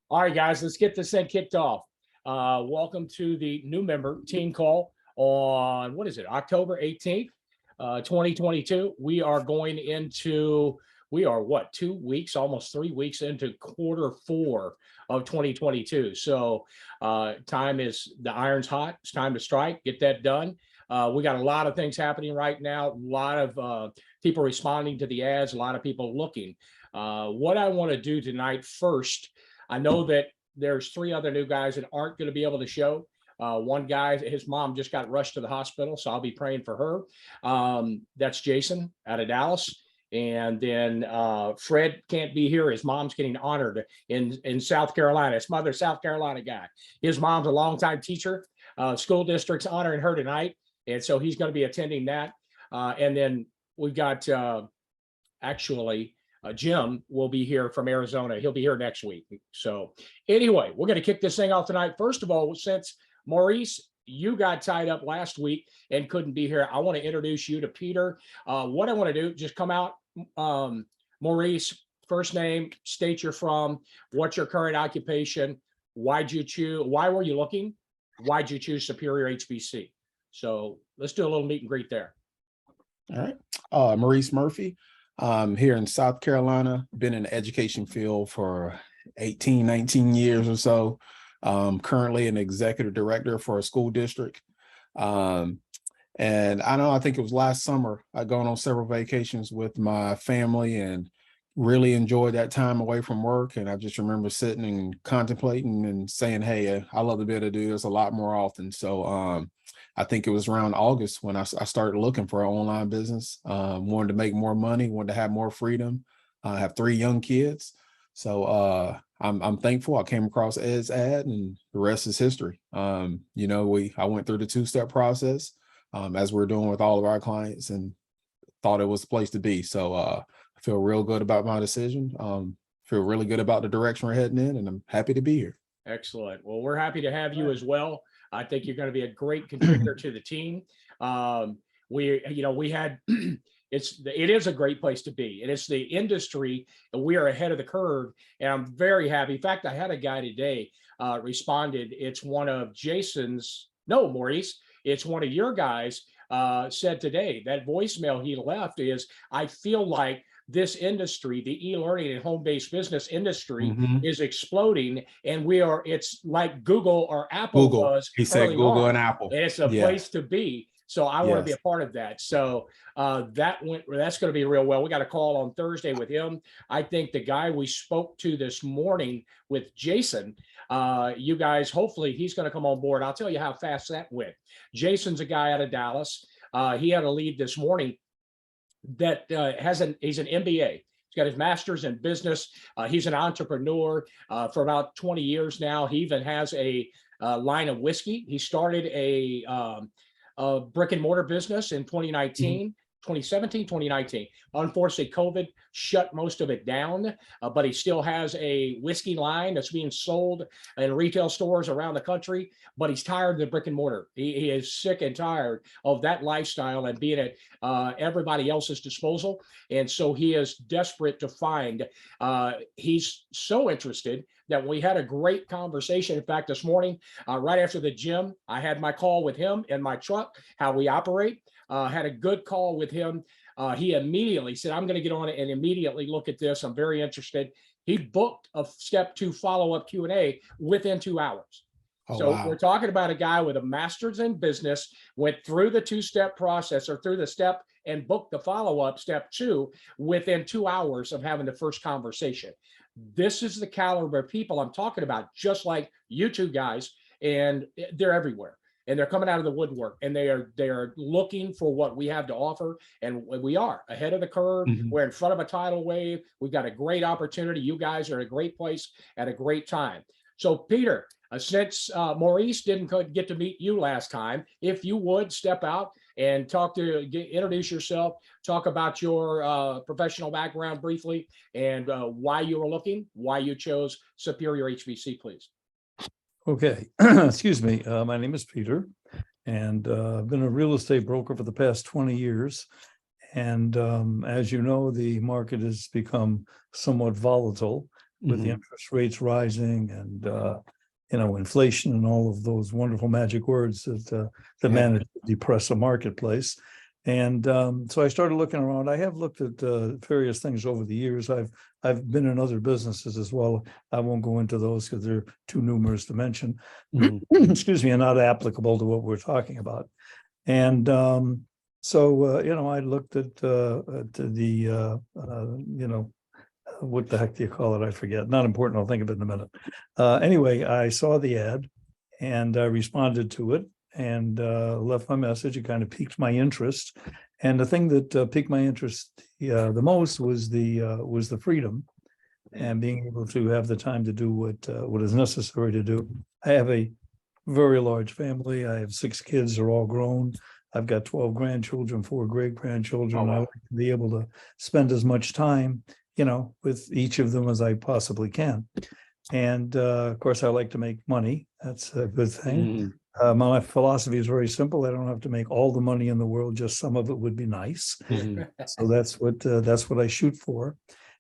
All right, guys, let's get this thing kicked off. Welcome to the new member team call on, what is it, October 18th, 2022. We are going into, we are what, 2 weeks, almost 3 weeks into quarter four of 2022. So time is, the iron's hot. It's time to strike, get that done. We got a lot of things happening right now, a lot of people responding to the ads, a lot of people looking. What I want to do tonight first, I know that there's 3 other new guys that aren't going to be able to show. One guy, his mom just got rushed to the hospital, so I'll be praying for her. That's Jason out of Dallas. And then Fred can't be here. His mom's getting honored in South Carolina. His mother's South Carolina guy. His mom's a longtime teacher. School district's honoring her tonight. And so he's going to be attending that. And then we've got Jim will be here from Arizona. He'll be here next week. So anyway, we're going to kick this thing off tonight. First of all, since Maurice, you got tied up last week and couldn't be here, I want to introduce you to Peter. What I want to do, just come out. Maurice, first name, state you're from, what's your current occupation, why were you looking? Why'd you choose Superior HBC? So let's do a little meet and greet there. All right. Maurice Murphy. Here in South Carolina, been in the education field for 18, 19 years or so. Currently an executive director for a school district. And I think it was last summer, I'd gone on several vacations with my family and really enjoyed that time away from work. And I just remember sitting and contemplating and saying, hey, I love to be able to do this a lot more often. So I think it was around August when I started looking for an online business, wanted to make more money, wanted to have more freedom. I have 3 young kids. So I'm thankful I came across Ed's ad and the rest is history. I went through the 2-step process as we're doing with all of our clients and thought it was the place to be. So I feel real good about my decision. Feel really good about the direction we're heading in, and I'm happy to be here. Excellent. Well, we're happy to have you as well. I think you're going to be a great contributor to the team. We had, it is a great place to be, and it's the industry, and we are ahead of the curve. And I'm very happy. In fact, I had a guy today responded. It's one of Maurice, it's one of your guys said today, that voicemail he left is, I feel like this industry, the e-learning and home-based business industry is exploding, and it's like Google or Apple was. He said Google on, and Apple. and it's a place to be. So I want to be a part of that. So that's going to be real well. We got a call on Thursday with him. I think the guy we spoke to this morning with Jason, you guys, hopefully he's going to come on board. I'll tell you how fast that went. Jason's a guy out of Dallas. He had a lead this morning that he's an MBA. He's got his master's in business. He's an entrepreneur for about 20 years now. He even has a line of whiskey. He started a brick and mortar business in 2019. 2017, 2019. Unfortunately, COVID shut most of it down, but he still has a whiskey line that's being sold in retail stores around the country, but he's tired of the brick and mortar. He is sick and tired of that lifestyle and being at everybody else's disposal. And so he is desperate to find, he's so interested that we had a great conversation. In fact, this morning, right after the gym, I had my call with him in my truck, how we operate. Had a good call with him. He immediately said, I'm going to get on it and immediately look at this. I'm very interested. He booked a step 2 follow-up Q&A within 2 hours. We're talking about a guy with a master's in business, went through the 2-step process or through the step and booked the follow-up step 2 within 2 hours of having the first conversation. This is the caliber of people I'm talking about, just like you 2 guys, and they're everywhere. And they're coming out of the woodwork, and they are looking for what we have to offer. And we are ahead of the curve. We're in front of a tidal wave. We've got a great opportunity. You guys are in a great place at a great time. So Peter, since Maurice didn't get to meet you last time, if you would step out and introduce yourself, talk about your professional background briefly, and why you were looking, why you chose Superior HBC, please. Okay, excuse me. My name is Peter, and I've been a real estate broker for the past 20 years. And as you know, the market has become somewhat volatile. with the interest rates rising and, inflation and all of those wonderful magic words that manage to depress the marketplace. And so I started looking around. I have looked at various things over the years. I've been in other businesses as well. I won't go into those because they're too numerous to mention. Excuse me, and not applicable to what we're talking about. And I looked at what the heck do you call it? I forget. Not important. I'll think of it in a minute. Anyway, I saw the ad and I responded to it and left my message. It kind of piqued my interest. And the thing that piqued my interest the most was the freedom and being able to have the time to do what is necessary to do. I have a very large family. I have 6 kids. They're all grown. I've got 12 grandchildren, 4 great grandchildren. Oh, wow. I like to be able to spend as much time, with each of them as I possibly can. And of course, I like to make money. That's a good thing. My philosophy is very simple. I don't have to make all the money in the world. Just some of it would be nice. So that's what I shoot for.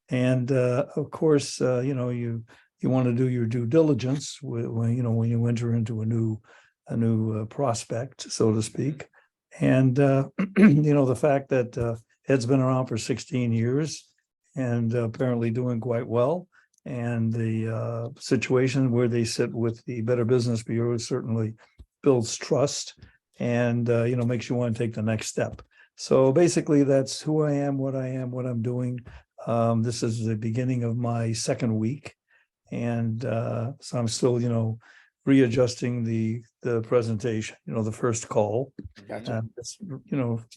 And of course, you want to do your due diligence when you enter into a new prospect, so to speak. And the fact that Ed's been around for 16 years and apparently doing quite well, and the situation where they sit with the Better Business Bureau certainly builds trust and makes you want to take the next step. So basically, that's who I am, what I'm doing. This is the beginning of my 2nd week, and so I'm still readjusting the presentation, the first call. Gotcha.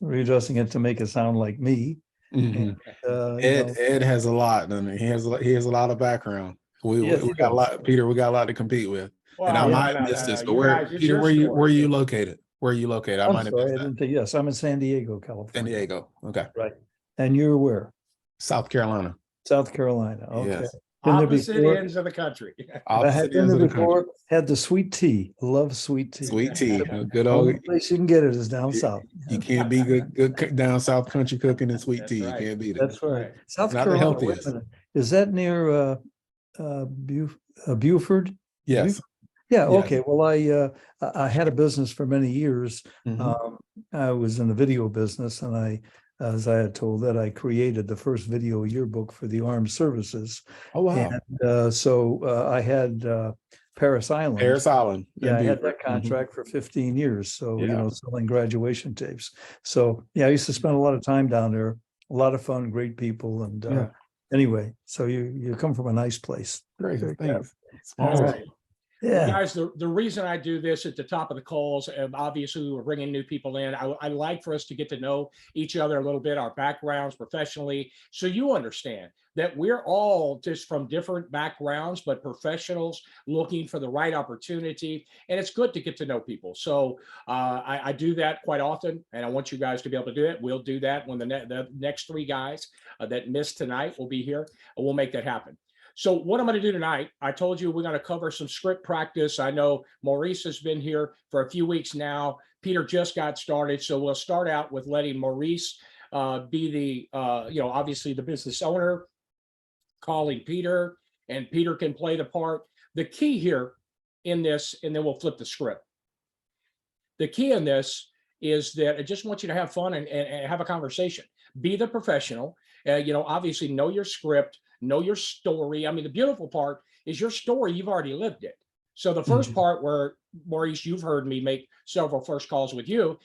Readjusting it to make it sound like me. And, Ed has a lot. I mean, he has a lot of background. We got a lot, Peter. We got a lot to compete with. Well, and I might have missed this, but Peter, where you located? Where are you located? I might have missed that. Yes, I'm in San Diego, California. San Diego. Okay. Right. And you're where? South Carolina. South Carolina. Okay. Yes. Opposite ends of the country. I had been there before. Had the sweet tea. Love sweet tea. Sweet tea. Good The old only place you can get it is down south. You can't be good down south country cooking and sweet tea. Right. You can't beat it. That's right. South Not Carolina. the Wait a healthiest. minute. Is that near Beaufort? Yes. Yeah. Yes. Okay. Well, I had a business for many years. I was in the video business, and as I had told that, I created the first video yearbook for the armed services. Oh wow. And so I had Paris Island. Paris Island. Yeah, I had that contract for 15 years. So, Yeah. selling graduation tapes. So, yeah, I used to spend a lot of time down there. A lot of fun, great people. And anyway, so you come from a nice place. Great. Thanks. All right. Yeah. Guys, the reason I do this at the top of the calls, obviously we're bringing new people in. I like for us to get to know each other a little bit, our backgrounds professionally, so you understand that we're all just from different backgrounds, but professionals looking for the right opportunity. And it's good to get to know people. So I do that quite often, and I want you guys to be able to do it. We'll do that when the next 3 guys that missed tonight will be here. We'll make that happen. So what I'm going to do tonight, I told you we're going to cover some script practice. I know Maurice has been here for a few weeks now. Peter just got started. So we'll start out with letting Maurice be the, obviously the business owner, calling Peter, and Peter can play the part. The key here in this, and then we'll flip the script. The key in this is that I just want you to have fun and have a conversation. Be the professional. Obviously know your script, know your story. I mean, the beautiful part is your story, you've already lived it. So the first part where, Maurice, you've heard me make several first calls with you,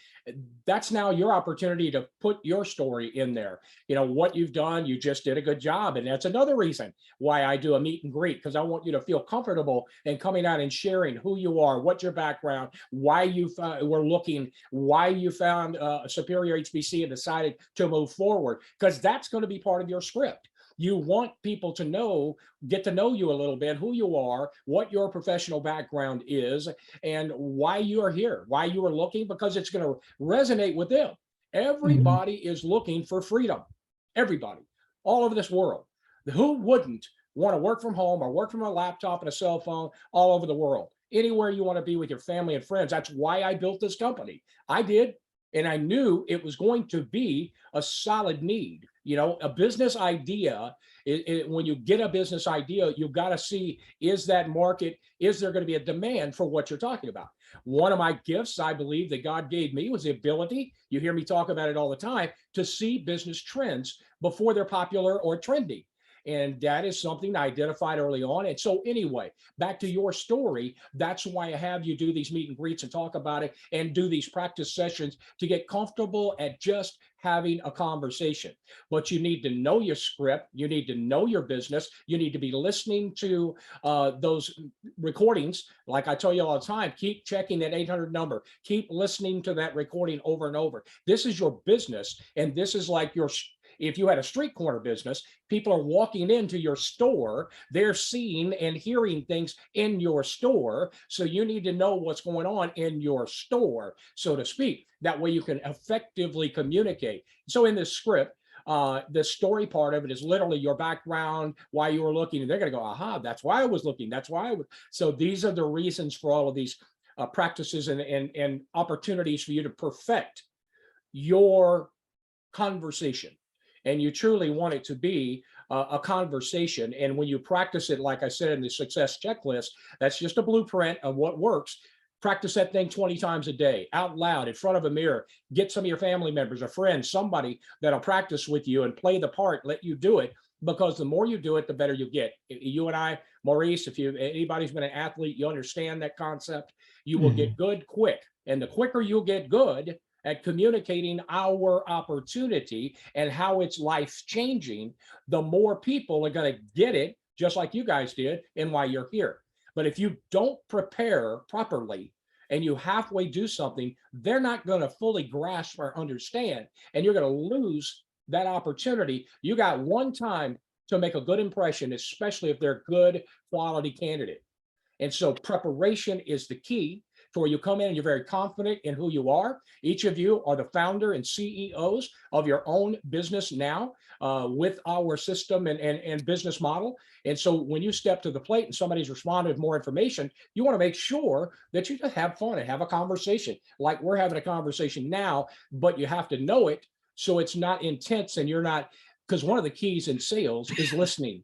that's now your opportunity to put your story in there. What you've done, you just did a good job. And that's another reason why I do a meet and greet, because I want you to feel comfortable in coming out and sharing who you are, what's your background, why you were looking, why you found Superior HBC and decided to move forward, because that's going to be part of your script. You want people to get to know you a little bit, who you are, what your professional background is, and why you are here, why you are looking, because it's going to resonate with them. Everybody is looking for freedom. Everybody, all over this world. Who wouldn't want to work from home or work from a laptop and a cell phone all over the world? Anywhere you want to be with your family and friends. That's why I built this company. I did. And I knew it was going to be a solid need. A business idea, when you get a business idea, you've got to see, is that market, is there going to be a demand for what you're talking about? One of my gifts, I believe, that God gave me was the ability, you hear me talk about it all the time, to see business trends before they're popular or trendy. And that is something I identified early on. And so anyway, back to your story, that's why I have you do these meet and greets and talk about it and do these practice sessions to get comfortable at just having a conversation. But you need to know your script. You need to know your business. You need to be listening to those recordings. Like I tell you all the time, keep checking that 800 number. Keep listening to that recording over and over. This is your business. And this is like if you had a street corner business, people are walking into your store, they're seeing and hearing things in your store. So you need to know what's going on in your store, so to speak. That way you can effectively communicate. So in this script, the story part of it is literally your background, why you were looking, and they're going to go, aha, that's why I was looking. That's why I was. So these are the reasons for all of these practices and opportunities for you to perfect your conversation. And you truly want it to be a conversation. And when you practice it, like I said in the success checklist, that's just a blueprint of what works. Practice that thing 20 times a day, out loud, in front of a mirror. Get some of your family members, a friend, somebody that'll practice with you and play the part, let you do it. Because the more you do it, the better you get. You and I, Maurice, if anybody's been an athlete, you understand that concept. You will get good quick. And the quicker you get good at communicating our opportunity and how it's life changing, the more people are going to get it, just like you guys did, and why you're here. But if you don't prepare properly and you halfway do something, they're not going to fully grasp or understand, and you're going to lose that opportunity. You got one time to make a good impression, especially if they're a good quality candidate. And so preparation is the key. For you come in and you're very confident in who you are. Each of you are the founder and CEOs of your own business now with our system and business model. And so when you step to the plate and somebody's responding with more information, you want to make sure that you just have fun and have a conversation like we're having a conversation now, but you have to know it so it's not intense and you're not, because one of the keys in sales is listening,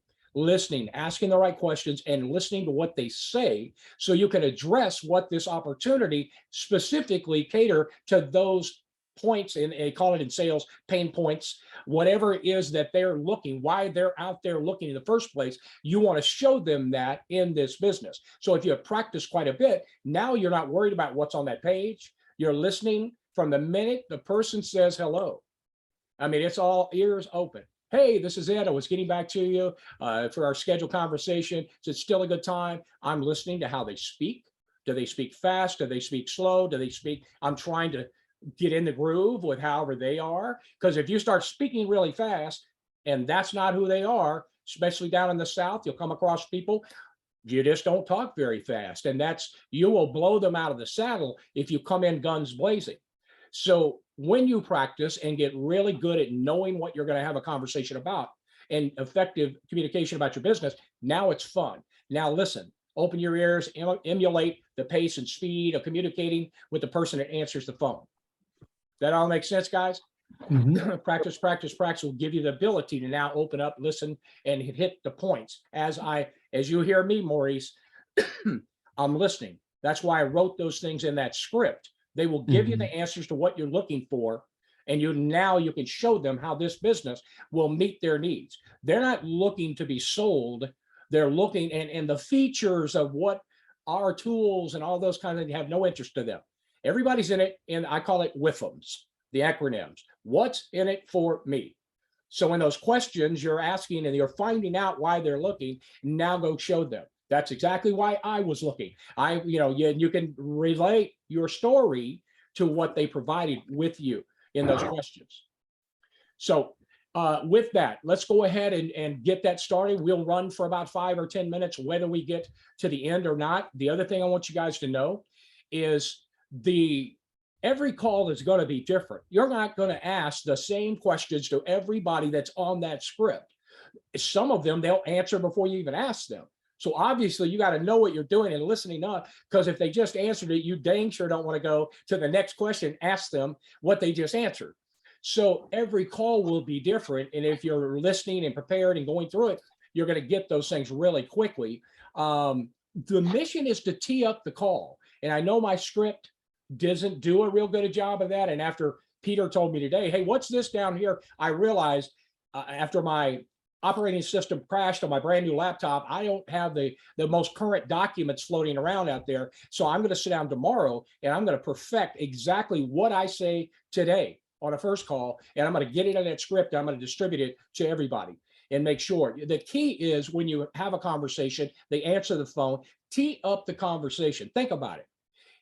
asking the right questions and listening to what they say so you can address what this opportunity specifically cater to those points, and they call it in sales, pain points, whatever it is that they're looking, why they're out there looking in the first place. You want to show them that in this business. So if you have practiced quite a bit, now you're not worried about what's on that page. You're listening from the minute the person says hello. I mean, it's all ears open. Hey, this is Ed. I was getting back to you for our scheduled conversation. Is it still a good time? I'm listening to how they speak. Do they speak fast? Do they speak slow? Do they speak? I'm trying to get in the groove with however they are. Because if you start speaking really fast and that's not who they are, especially down in the South, you'll come across people, you just don't talk very fast. And you will blow them out of the saddle if you come in guns blazing. So when you practice and get really good at knowing what you're going to have a conversation about and effective communication about your business, now it's fun. Now listen, open your ears, emulate the pace and speed of communicating with the person that answers the phone. That all makes sense, guys? Practice, practice, practice will give you the ability to now open up, listen, and hit the points. As you hear me, Maurice, I'm listening. That's why I wrote those things in that script. They will give you the answers to what you're looking for. And you can show them how this business will meet their needs. They're not looking to be sold. They're looking and the features of what our tools and all those kinds of things have no interest to them. Everybody's in it. And I call it WIFMs, the acronyms. What's in it for me? So in those questions you're asking and you're finding out why they're looking, now go show them. That's exactly why I was looking. You can relate your story to what they provided with you in those questions. So with that, let's go ahead and get that started. We'll run for about 5 or 10 minutes, whether we get to the end or not. The other thing I want you guys to know is every call is going to be different. You're not going to ask the same questions to everybody that's on that script. Some of them they'll answer before you even ask them. So obviously you got to know what you're doing and listening up, because if they just answered it, you dang sure don't want to go to the next question, ask them what they just answered. So every call will be different. And if you're listening and prepared and going through it, you're going to get those things really quickly. The mission is to tee up the call. And I know my script doesn't do a real good a job of that. And after Peter told me today, hey, what's this down here? I realized after my operating system crashed on my brand new laptop, I don't have the most current documents floating around out there. So I'm going to sit down tomorrow and I'm going to perfect exactly what I say today on a first call. And I'm going to get it in that script. And I'm going to distribute it to everybody and make sure. The key is when you have a conversation, they answer the phone, tee up the conversation. Think about it.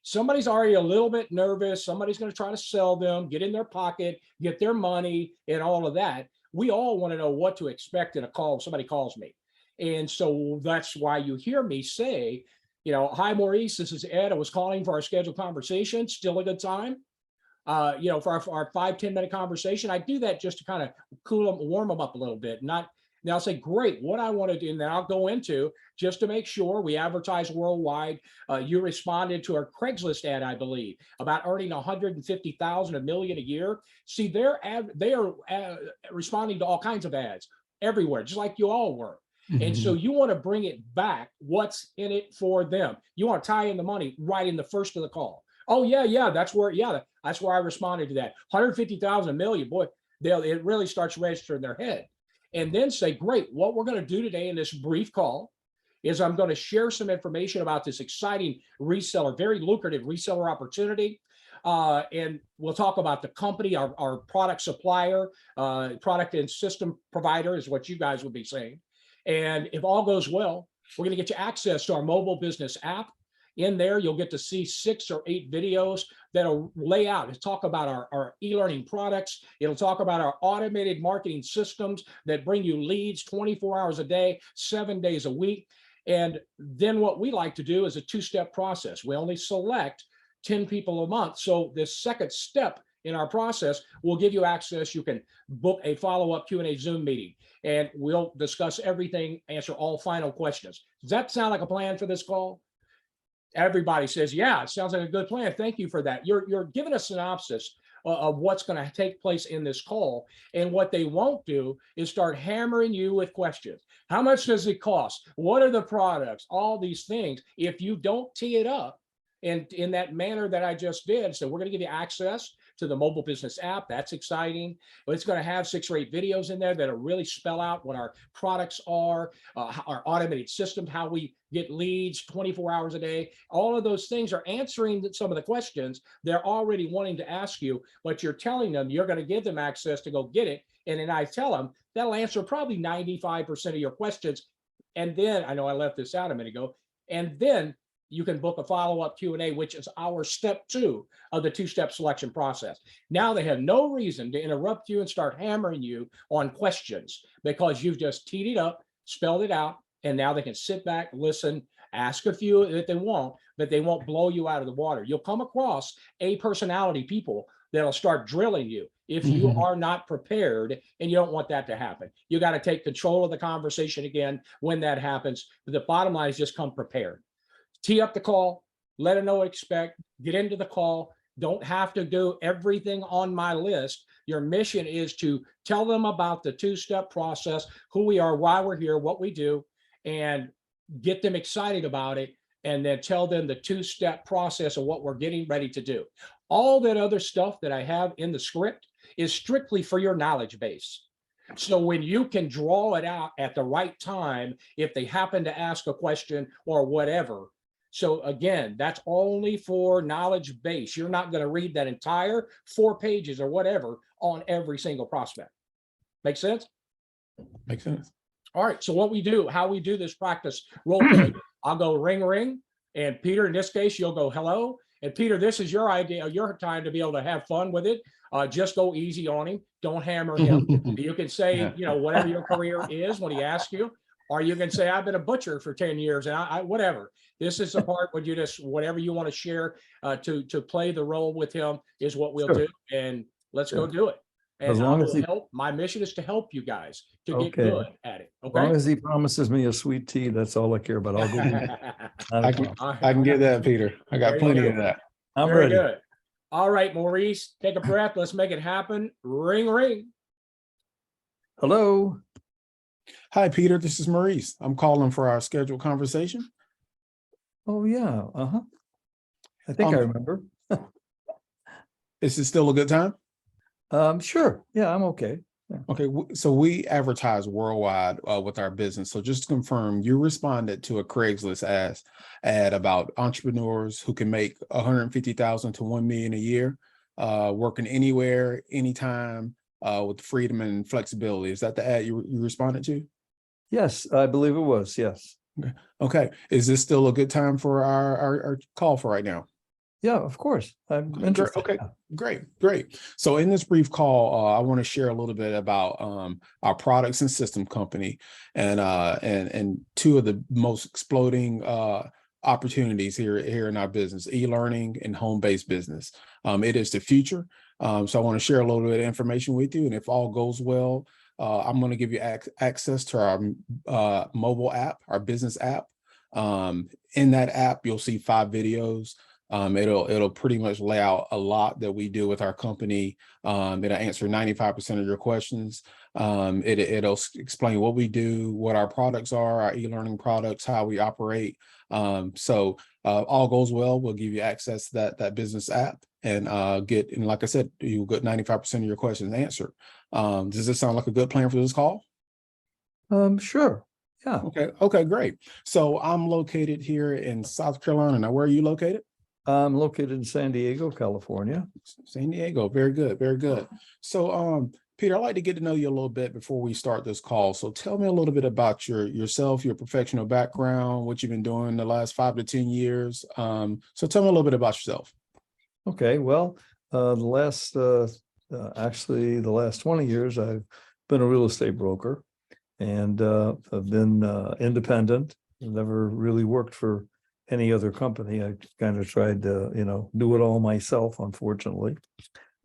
Somebody's already a little bit nervous. Somebody's going to try to sell them, get in their pocket, get their money and all of that. We all want to know what to expect in a call if somebody calls me. And so that's why you hear me say, you know, hi, Maurice, this is Ed. I was calling for our scheduled conversation. Still a good time? You know, for our 5-10 minute conversation. I do that just to kind of cool them, warm them up a little bit. Not, now I'll say, great, what I want to do, and then I'll go into just to make sure we advertise worldwide. You responded to our Craigslist ad, I believe, about earning 150,000, $1 million a year. See, they are responding to all kinds of ads everywhere, just like you all were. And so you want to bring it back. What's in it for them? You want to tie in the money right in the first of the call. Oh yeah, that's where I responded to that. 150,000, $1 million, boy, it really starts registering in their head. And then say, great, what we're going to do today in this brief call is I'm going to share some information about this exciting reseller, very lucrative reseller opportunity. And we'll talk about the company, our product supplier, product and system provider is what you guys would be saying. And if all goes well, we're going to get you access to our mobile business app. In there, you'll get to see 6 or 8 videos that'll lay out and talk about our e-learning products. It'll talk about our automated marketing systems that bring you leads 24 hours a day, 7 days a week. And then what we like to do is a 2-step process. We only select 10 people a month. So this second step in our process will give you access. You can book a follow-up Q&A Zoom meeting, and we'll discuss everything, answer all final questions. Does that sound like a plan for this call? Everybody says, yeah, it sounds like a good plan. Thank you for that. You're giving a synopsis of what's going to take place in this call. And what they won't do is start hammering you with questions. How much does it cost? What are the products? All these things. If you don't tee it up in that manner that I just did, so we're going to give you access to the mobile business app. That's exciting. But it's going to have 6 or 8 videos in there that'll really spell out what our products are, our automated systems, how we get leads 24 hours a day. All of those things are answering some of the questions they're already wanting to ask you, but you're telling them you're going to give them access to go get it. And then I tell them that'll answer probably 95% of your questions. And then, I know I left this out a minute ago, and then you can book a follow-up Q&A, which is our step 2 of the 2-step selection process. Now they have no reason to interrupt you and start hammering you on questions because you've just teed it up, spelled it out, and now they can sit back, listen, ask a few that they want, but they won't blow you out of the water. You'll come across A personality people that'll start drilling you if you are not prepared, and you don't want that to happen. You got to take control of the conversation again when that happens. But the bottom line is just come prepared. Tee up the call, let them know what to expect, get into the call. Don't have to do everything on my list. Your mission is to tell them about the 2-step process, who we are, why we're here, what we do, and get them excited about it, and then tell them the 2-step process of what we're getting ready to do. All that other stuff that I have in the script is strictly for your knowledge base. So when you can draw it out at the right time, if they happen to ask a question or whatever. So again, that's only for knowledge base. You're not going to read that entire 4 pages or whatever on every single prospect. Make sense? Makes sense. All right. So what we do, how we do this practice role play, I'll go ring, ring. And Peter, in this case, you'll go hello. And Peter, this is your idea, your time to be able to have fun with it. Just go easy on him. Don't hammer him. You can say, you know, whatever your career is when he asks you, or you can say, I've been a butcher for 10 years and I whatever. This is the part where you just, whatever you want to share to play the role with him is what we'll do. And let's go do it. And As long as he, my mission is to help you guys to get Okay. good at it. as long Okay. as he promises me a sweet tea, that's all I care about. I'll go. I can get that, Peter. I got There you plenty go. of that. I'm Very ready. good. All right, Maurice, take a breath. Let's make it happen. Ring, ring. Hello. Hi, Peter. This is Maurice. I'm calling for our scheduled conversation. Oh, yeah. I think I remember. Is it still a good time? Sure. Yeah, I'm okay. Yeah. Okay, so we advertise worldwide with our business. So just to confirm, you responded to a Craigslist ad about entrepreneurs who can make 150,000 to 1 million a year, working anywhere, anytime, with freedom and flexibility. Is that the ad you responded to? Yes, I believe it was. Yes. Okay. Okay. Is this still a good time for our call for right now? Yeah, of course. I'm interested. Okay, great. So in this brief call, I want to share a little bit about our products and system company, and two of the most exploding opportunities here in our business: e-learning and home-based business. It is the future. So I want to share a little bit of information with you, and if all goes well, I'm going to give you access to our mobile app, our business app. In that app, you'll see 5 videos. It'll pretty much lay out a lot that we do with our company. It'll answer 95% of your questions. It'll explain what we do, what our products are, our e-learning products, how we operate. So all goes well, we'll give you access to that business app and and like I said, you'll get 95% of your questions answered. Does this sound like a good plan for this call? Sure. Yeah. Okay, great. So I'm located here in South Carolina. Now, where are you located? I'm located in San Diego, California. San Diego. Very good. Very good. So, Peter, I'd like to get to know you a little bit before we start this call. So tell me a little bit about yourself, your professional background, what you've been doing the last 5 to 10 years. So tell me a little bit about yourself. Okay. Well, actually the last 20 years, I've been a real estate broker, and I've been independent. Never really worked for any other company. I kind of tried to, do it all myself, unfortunately.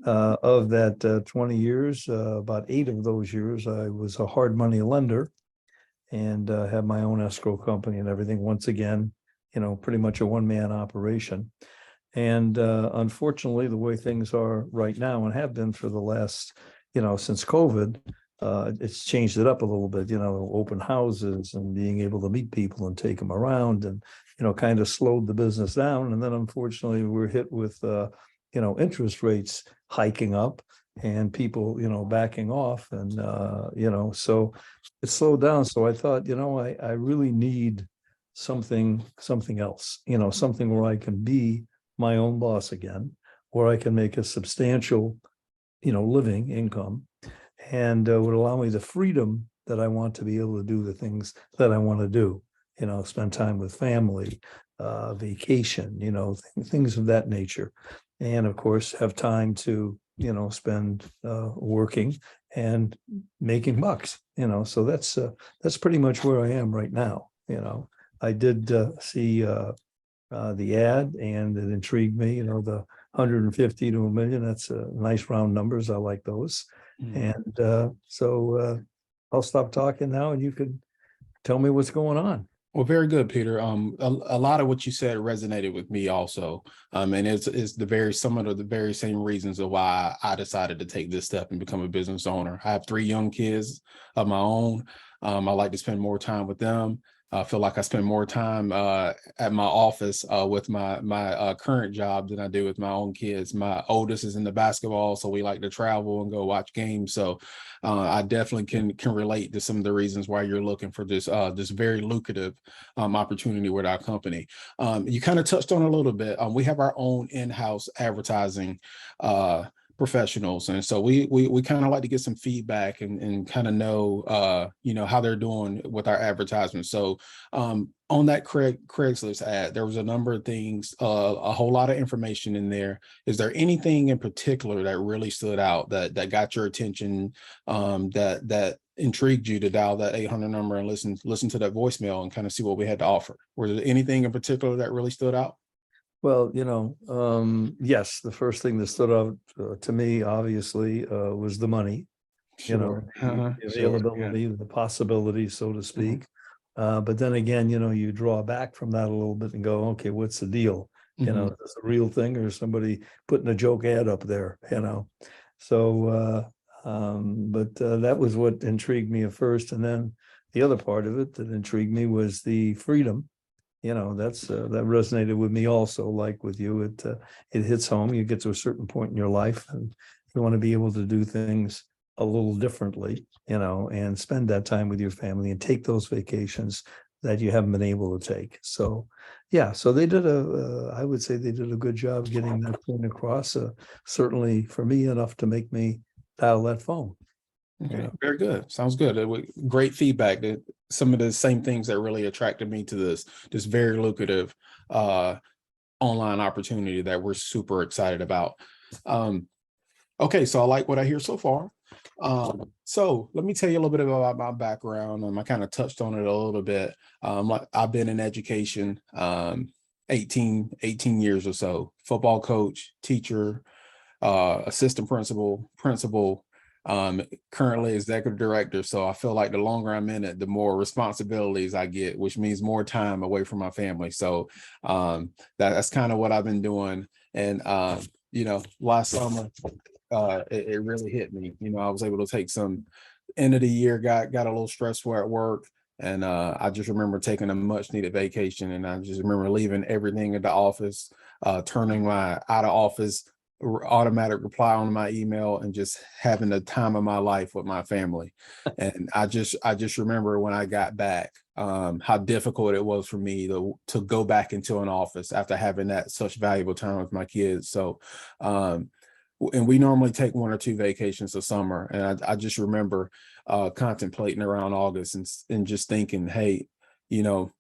Of that 20 years, about 8 of those years, I was a hard money lender and had my own escrow company and everything. Once again, pretty much a one-man operation. And unfortunately, the way things are right now and have been for the last, since COVID, it's changed it up a little bit, open houses and being able to meet people and take them around, and, kind of slowed the business down. And then unfortunately, we're hit with, interest rates hiking up and people, backing off. And, so it slowed down. So I thought, I really need something else, something where I can be my own boss again, where I can make a substantial, living income, and would allow me the freedom that I want to be able to do the things that I want to do, spend time with family, vacation, things of that nature. And of course, have time to, spend working and making bucks, so that's pretty much where I am right now. I did see the ad, and it intrigued me, the 150 to 1 million. That's nice round numbers. I like those. And so I'll stop talking now, and you could tell me what's going on. Well, very good, Peter. A lot of what you said resonated with me also. And it's some of the very same reasons of why I decided to take this step and become a business owner. I have 3 young kids of my own. I like to spend more time with them. I feel like I spend more time at my office with my current job than I do with my own kids. My oldest is into basketball, so we like to travel and go watch games. So I definitely can relate to some of the reasons why you're looking for this very lucrative opportunity with our company. You kind of touched on it a little bit. We have our own in-house advertising professionals, and so we kind of like to get some feedback and kind of know how they're doing with our advertisements. So on that Craigslist ad, there was a number of things, a whole lot of information in there. Is there anything in particular that really stood out that got your attention, that intrigued you to dial that 800 number and listen to that voicemail and kind of see what we had to offer? Was there anything in particular that really stood out? Well, yes, the first thing that stood out to me, obviously, was the money, Sure. the availability, the possibility, so to speak. But then again, you draw back from that a little bit and go, okay, what's the deal? You know, is this a real thing or somebody putting a joke ad up there, you know? So, but that was what intrigued me at first. And then the other part of it that intrigued me was the freedom. You know, that's that resonated with me also, like with you. It hits home. You get to a certain point in your life and you want to be able to do things a little differently, you know, and spend that time with your family and take those vacations that you haven't been able to take. So, yeah, so they did I would say they did a good job getting that point across. Certainly for me, enough to make me dial that phone. Okay, Yeah. very good. Sounds good. Great feedback. That some of the same things that really attracted me to this very lucrative online opportunity that we're super excited about. Okay, so I like what I hear so far. So let me tell you a little bit about my background. I kind of touched on it a little bit. I've been in education 18 years or so, football coach, teacher, assistant principal, currently executive director. So I feel like the longer I'm in it, the more responsibilities I get, which means more time away from my family. So that's kind of what I've been doing. And you know, last summer, it really hit me. You know, I was able to take some end of the year, got a little stressful at work. And I just remember taking a much needed vacation. And I just remember leaving everything at the office, turning my out of office automatic reply on my email and just having the time of my life with my family. And I just remember when I got back, how difficult it was for me to go back into an office after having that such valuable time with my kids. So, and we normally take 1 or 2 vacations a summer. And I just remember contemplating around August and just thinking, hey, you know,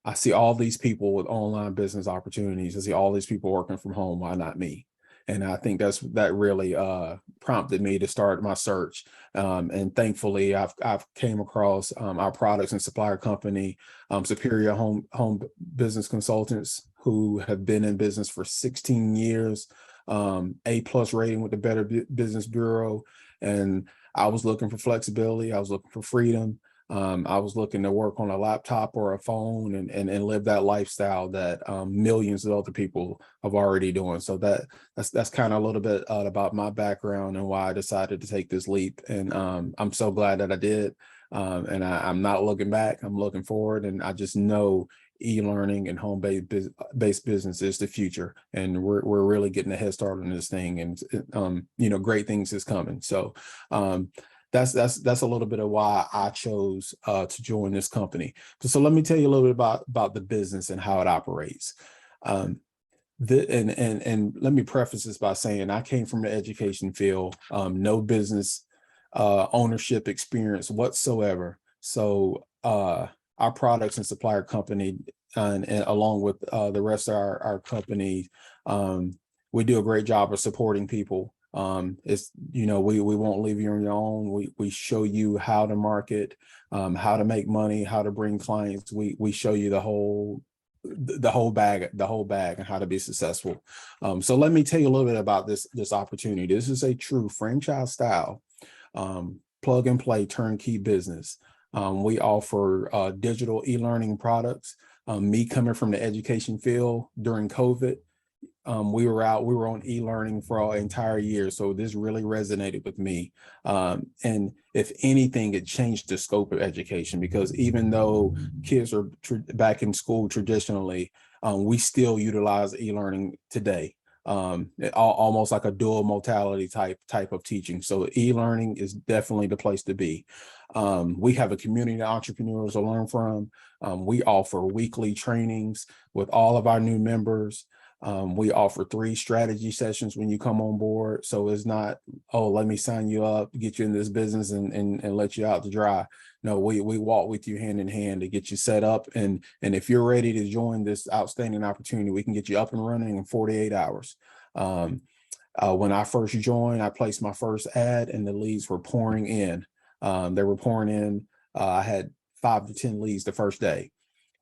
I see all these people with online business opportunities. I see all these people working from home. Why not me? And I think that really prompted me to start my search. And thankfully, I've came across our products and supplier company, Superior Home Business Consultants, who have been in business for 16 years, A+ rating with the Better Business Bureau. And I was looking for flexibility. I was looking for freedom. I was looking to work on a laptop or a phone and live that lifestyle that millions of other people have already doing. So that's kind of a little bit about my background and why I decided to take this leap. And I'm so glad that I did. And I'm not looking back. I'm looking forward. And I just know e-learning and home-based business is the future. And we're really getting a head start on this thing. And you know, great things is coming. So that's a little bit of why I chose to join this company. So let me tell you a little bit about the business and how it operates. And let me preface this by saying I came from the education field, no business ownership experience whatsoever. So our products and supplier company, and along with the rest of our company, we do a great job of supporting people. It's, you know, we won't leave you on your own. We show you how to market, how to make money, how to bring clients. We show you the whole bag and how to be successful. So let me tell you a little bit about this opportunity. This is a true franchise style, plug and play turnkey business. We offer digital e-learning products. Me coming from the education field during COVID, we were on e-learning for our entire year. So this really resonated with me. And if anything, it changed the scope of education, because even though kids are back in school traditionally, we still utilize e-learning today. Almost like a dual modality type of teaching. So e-learning is definitely the place to be. We have a community of entrepreneurs to learn from. We offer weekly trainings with all of our new members. We offer 3 strategy sessions when you come on board. So it's not, oh, let me sign you up, get you in this business and let you out to dry. No, we walk with you hand in hand to get you set up. And if you're ready to join this outstanding opportunity, we can get you up and running in 48 hours. When I first joined, I placed my first ad and the leads were pouring in. They were pouring in. I had 5 to 10 leads the first day.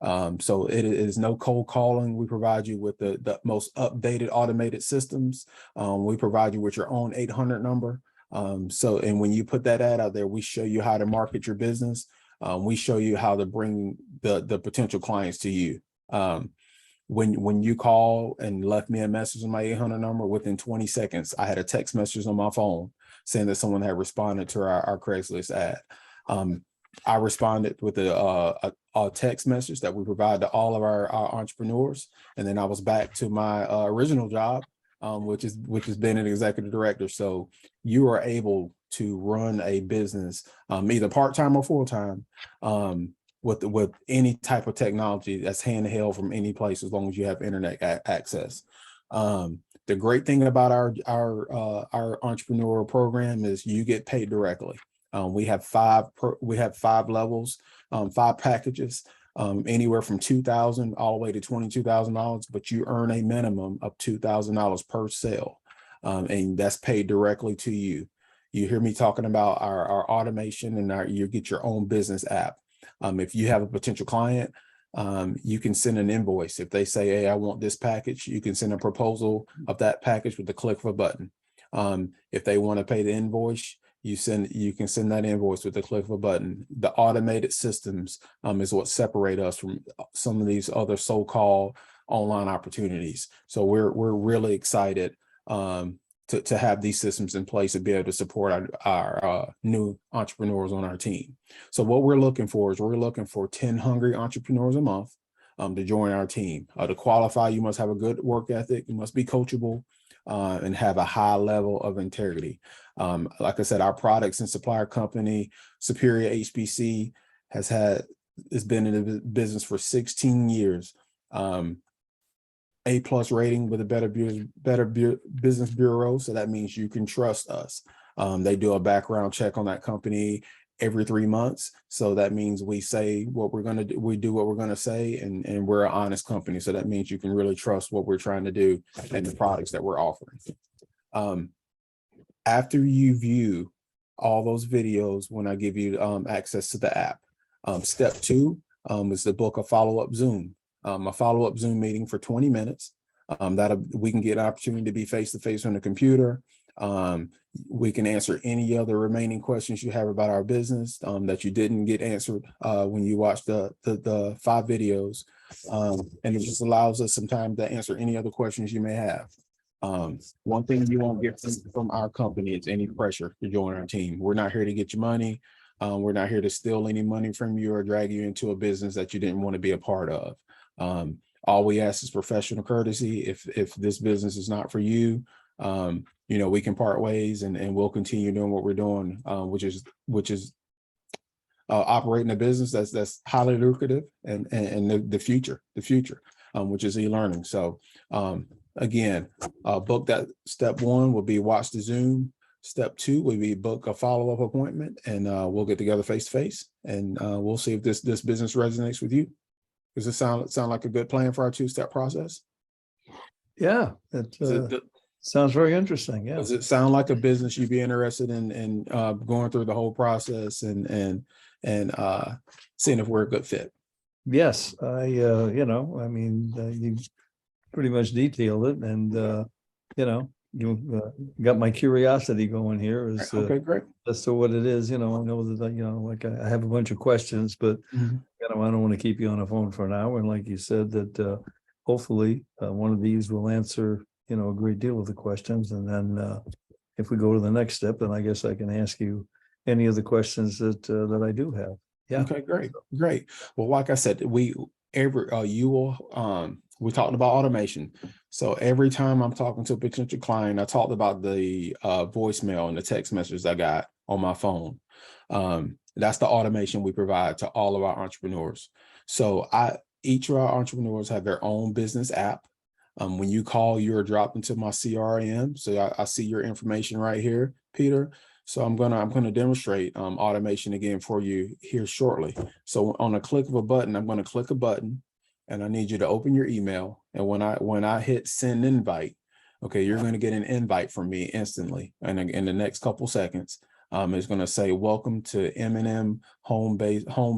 So it is no cold calling. We provide you with the most updated automated systems. We provide you with your own 800 number. And when you put that ad out there, we show you how to market your business. We show you how to bring the potential clients to you. when you call and left me a message on my 800 number, within 20 seconds, I had a text message on my phone saying that someone had responded to our Craigslist ad. I responded with a text message that we provide to all of our entrepreneurs, and then I was back to my original job, which has been an executive director. So you are able to run a business either part-time or full-time with any type of technology that's handheld from any place, as long as you have internet access. The great thing about our entrepreneurial program is you get paid directly. We have five levels, 5 packages, anywhere from $2,000 all the way to $22,000, but you earn a minimum of $2,000 per sale, and that's paid directly to you. You hear me talking about our automation, and you get your own business app. If you have a potential client, you can send an invoice. If they say, hey, I want this package, you can send a proposal of that package with the click of a button. If they want to pay the invoice, you can send that invoice with the click of a button. The automated systems is what separate us from some of these other so-called online opportunities. So we're really excited to have these systems in place to be able to support our new entrepreneurs on our team. So what we're looking for is 10 hungry entrepreneurs a month to join our team. To qualify, you must have a good work ethic, you must be coachable, and have a high level of integrity. Like I said, our products and supplier company, Superior HPC, has been in the business for 16 years. A+ rating with a Better Business Bureau. So that means you can trust us. They do a background check on that company every 3 months. So that means we say what we're going to do, we do what we're going to say, and we're an honest company. So that means you can really trust what we're trying to do and the products that we're offering. After you view all those videos, when I give you access to the app, step 2 is to book a follow-up Zoom. A follow-up Zoom meeting for 20 minutes. That we can get an opportunity to be face-to-face on the computer. We can answer any other remaining questions you have about our business that you didn't get answered when you watched the 5 videos. And it just allows us some time to answer any other questions you may have. One thing you won't get from our company is any pressure to join our team. We're not here to get your money. We're not here to steal any money from you or drag you into a business that you didn't want to be a part of. All we ask is professional courtesy. If this business is not for you, we can part ways, and we'll continue doing what we're doing, which is operating a business that's highly lucrative and the future, which is e-learning. So again, book that. Step 1 will be watch the Zoom. Step 2 will be book a follow-up appointment, and we'll get together face to face, and we'll see if this business resonates with you. Does it sound like a good plan for our 2-step process? Yeah, it sounds very interesting. Yeah. Does it sound like a business you'd be interested in going through the whole process and seeing if we're a good fit? Yes, you pretty much detailed it, and you got my curiosity going here. Okay, great. As to what it is, I know that I have a bunch of questions, but I don't want to keep you on the phone for an hour. And like you said, that hopefully one of these will answer a great deal of the questions. And then if we go to the next step, then I guess I can ask you any of the questions that I do have. Yeah. Okay, great. Well, like I said, we're talking about automation. So every time I'm talking to a potential client, I talked about the voicemail and the text messages I got on my phone. That's the automation we provide to all of our entrepreneurs. So each of our entrepreneurs have their own business app. When you call, you're dropped into my CRM. So I see your information right here, Peter. So I'm gonna demonstrate automation again for you here shortly. So on a click of a button, I'm gonna click a button, and I need you to open your email. And when I hit send invite, okay, you're gonna get an invite from me instantly. And in the next couple seconds, it's gonna say, welcome to M&M Home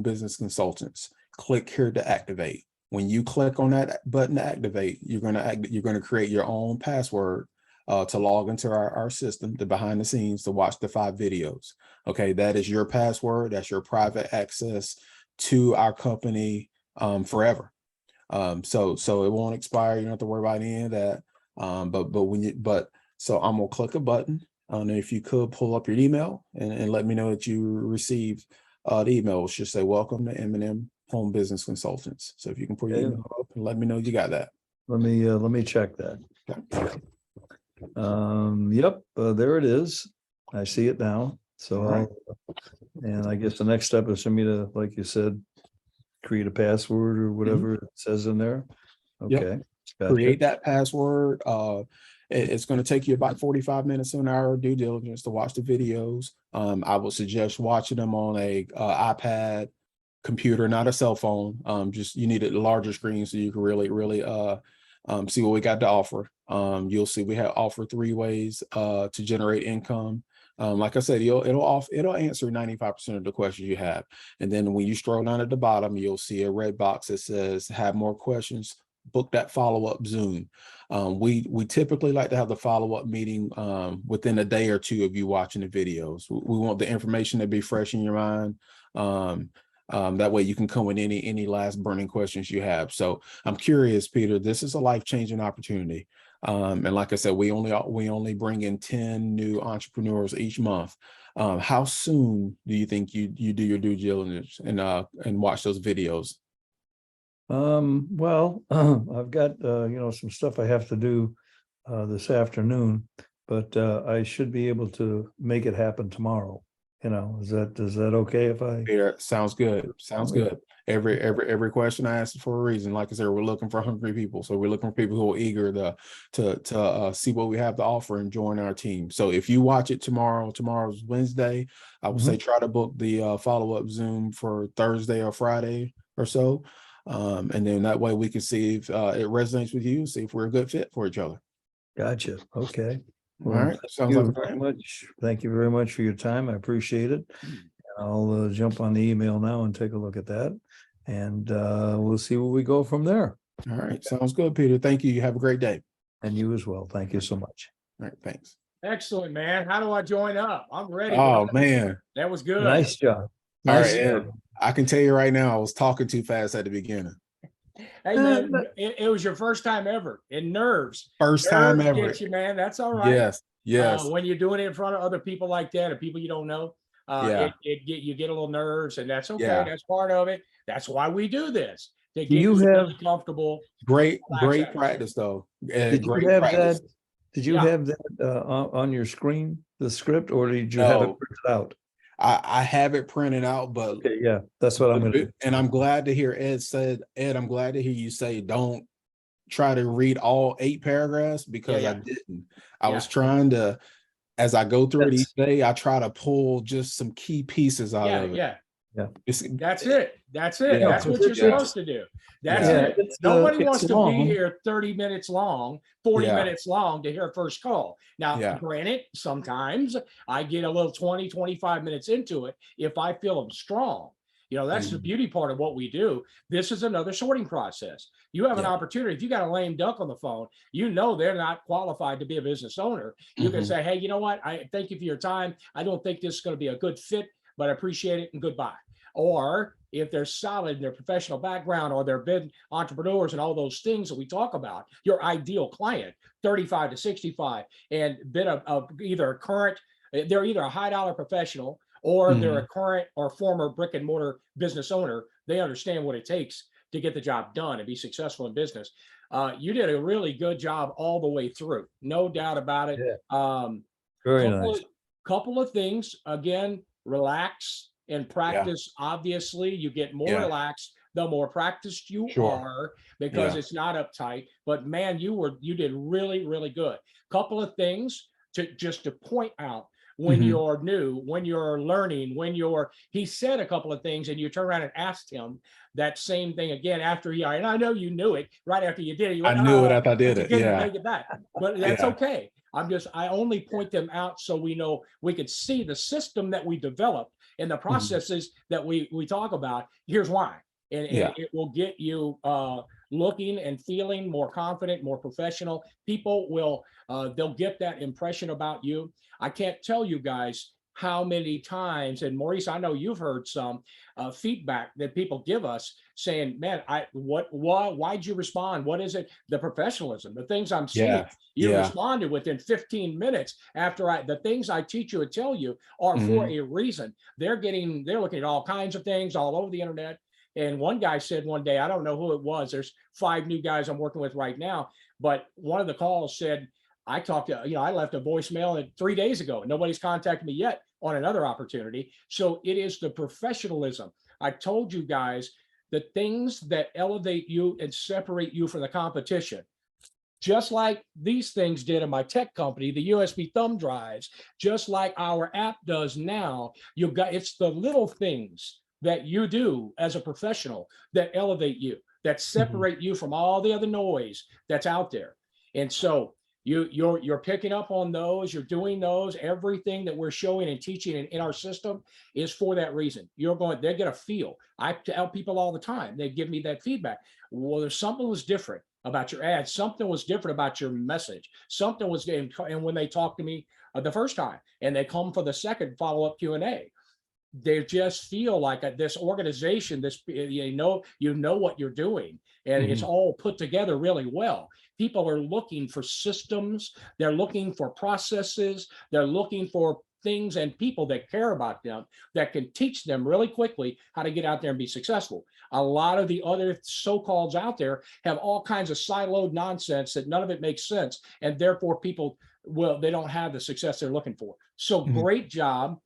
Business Consultants. Click here to activate. When you click on that button to activate, you're gonna create your own password to log into our system, the behind the scenes, to watch the 5 videos. Okay, that is your password. That's your private access to our company forever. So it won't expire. You don't have to worry about any of that. So I'm gonna click a button. And if you could pull up your email and let me know that you received the email, it should say welcome to M&M Home Business Consultants. So if you can pull your email up and let me know you got that. Let me check that. Okay. Yep, there it is. I see it now. So Right. and I guess the next step is for me to, like you said, create a password or whatever it says in there. Okay. Yep. Create that password. It's going to take you about 45 minutes to an hour of due diligence to watch the videos. I would suggest watching them on a iPad, computer, not a cell phone. Just you need a larger screen so you can really see what we got to offer. You'll see we have offer 3 ways to generate income. Like I said, it'll answer 95% of the questions you have. And then when you scroll down at the bottom, you'll see a red box that says have more questions, book that follow-up Zoom. We typically like to have the follow-up meeting within a day or 2 of you watching the videos. We want the information to be fresh in your mind. That way you can come with any last burning questions you have. So I'm curious, Peter, this is a life-changing opportunity. And like I said, we only bring in 10 new entrepreneurs each month. How soon do you think you do your due diligence and watch those videos? Well, I've got some stuff I have to do this afternoon, but I should be able to make it happen tomorrow. Is that okay if I? Yeah, sounds good. Sounds good. Every question I ask for a reason. Like I said, we're looking for hungry people. So we're looking for people who are eager to see what we have to offer and join our team. So if you watch it tomorrow's Wednesday, I would say try to book the follow-up Zoom for Thursday or Friday or so. And then that way we can see if it resonates with you, see if we're a good fit for each other. Gotcha. Okay. All right. Thank you very much. Thank you very much for your time. I appreciate it. I'll jump on the email now and take a look at that, and we'll see where we go from there. All right. Sounds good, Peter. Thank you. You have a great day. And you as well. Thank you so much. All right. Thanks. Excellent, man. How do I join up? I'm ready. Oh, man. That was good. Nice job. All Nice right. job. Ed, I can tell you right now, I was talking too fast at the beginning. Hey, man, it was your first time ever. And nerves. First time Nerves ever. get you, man. That's all right. Yes. Yes. When you're doing it in front of other people like that, or people you don't know, you get a little nerves, and that's okay. Yeah. That's part of it. That's why we do this, to get you you have really comfortable. Great practice though. Did great you have practice. that? Did you have that on your screen, the script, or did you have it printed out? I have it printed out, but okay, yeah, that's what I'm going to do. And I'm glad to hear Ed, I'm glad to hear you say don't try to read all 8 paragraphs, because I didn't. I was trying to, as I go through it each day, I try to pull just some key pieces out of it. Yeah. That's it. Yeah. That's what you're supposed to do. That's it. Nobody wants to be here 30 minutes long, 40 minutes long to hear a first call. Now, granted, sometimes I get a little 20, 25 minutes into it if I feel I'm strong. That's the beauty part of what we do. This is another sorting process. You have an opportunity. If you got a lame duck on the phone, they're not qualified to be a business owner. You can say, hey, you know what? I thank you for your time. I don't think this is going to be a good fit, but I appreciate it and goodbye. Or if they're solid in their professional background, or they're big entrepreneurs and all those things that we talk about, your ideal client, 35 to 65, and been either a current, they're either a high dollar professional, or they're a current or former brick and mortar business owner. They understand what it takes to get the job done and be successful in business. You did a really good job all the way through, no doubt about it. Very nice. Couple of things, again, relax and practice. Obviously, you get more relaxed the more practiced you are, because it's not uptight. But man, you did really, really good. Couple of things to point out. When you're new, when you're learning, he said a couple of things, and you turn around and asked him that same thing again after and I know you knew it right after you did it. You went, I knew it after I did it. Make it back. But that's okay. I only point them out so we know, we could see the system that we developed and the processes that we talk about. Here's why. And it will get you looking and feeling more confident, more professional. People will, they'll get that impression about you. I can't tell you guys how many times, and Maurice, I know you've heard some feedback that people give us saying, man, why'd you respond? What is it? The professionalism, the things I'm seeing. Yeah. You Yeah. responded within 15 minutes after the things I teach you and tell you are for a reason. They're looking at all kinds of things all over the internet. And one guy said one day, I don't know who it was, there's 5 new guys I'm working with right now, but one of the calls said, I talked to, I left a voicemail 3 days ago and nobody's contacted me yet on another opportunity. So it is the professionalism. I told you guys the things that elevate you and separate you from the competition, just like these things did in my tech company, the USB thumb drives, just like our app does now. It's the little things that you do as a professional that elevate you, that separate you from all the other noise that's out there. And so you're picking up on those, you're doing those. Everything that we're showing and teaching in our system is for that reason. They're going to feel. I tell people all the time, they give me that feedback. Well, there's something was different about your ad. Something was different about your message. Something was, and when they talk to me the first time and they come for the second follow-up Q&A, they just feel like this organization, you know what you're doing, and it's all put together really well. People are looking for systems, they're looking for processes, they're looking for things and people that care about them, that can teach them really quickly how to get out there and be successful. A lot of the other so-called out there have all kinds of siloed nonsense that none of it makes sense, and therefore people they don't have the success they're looking for. So great job.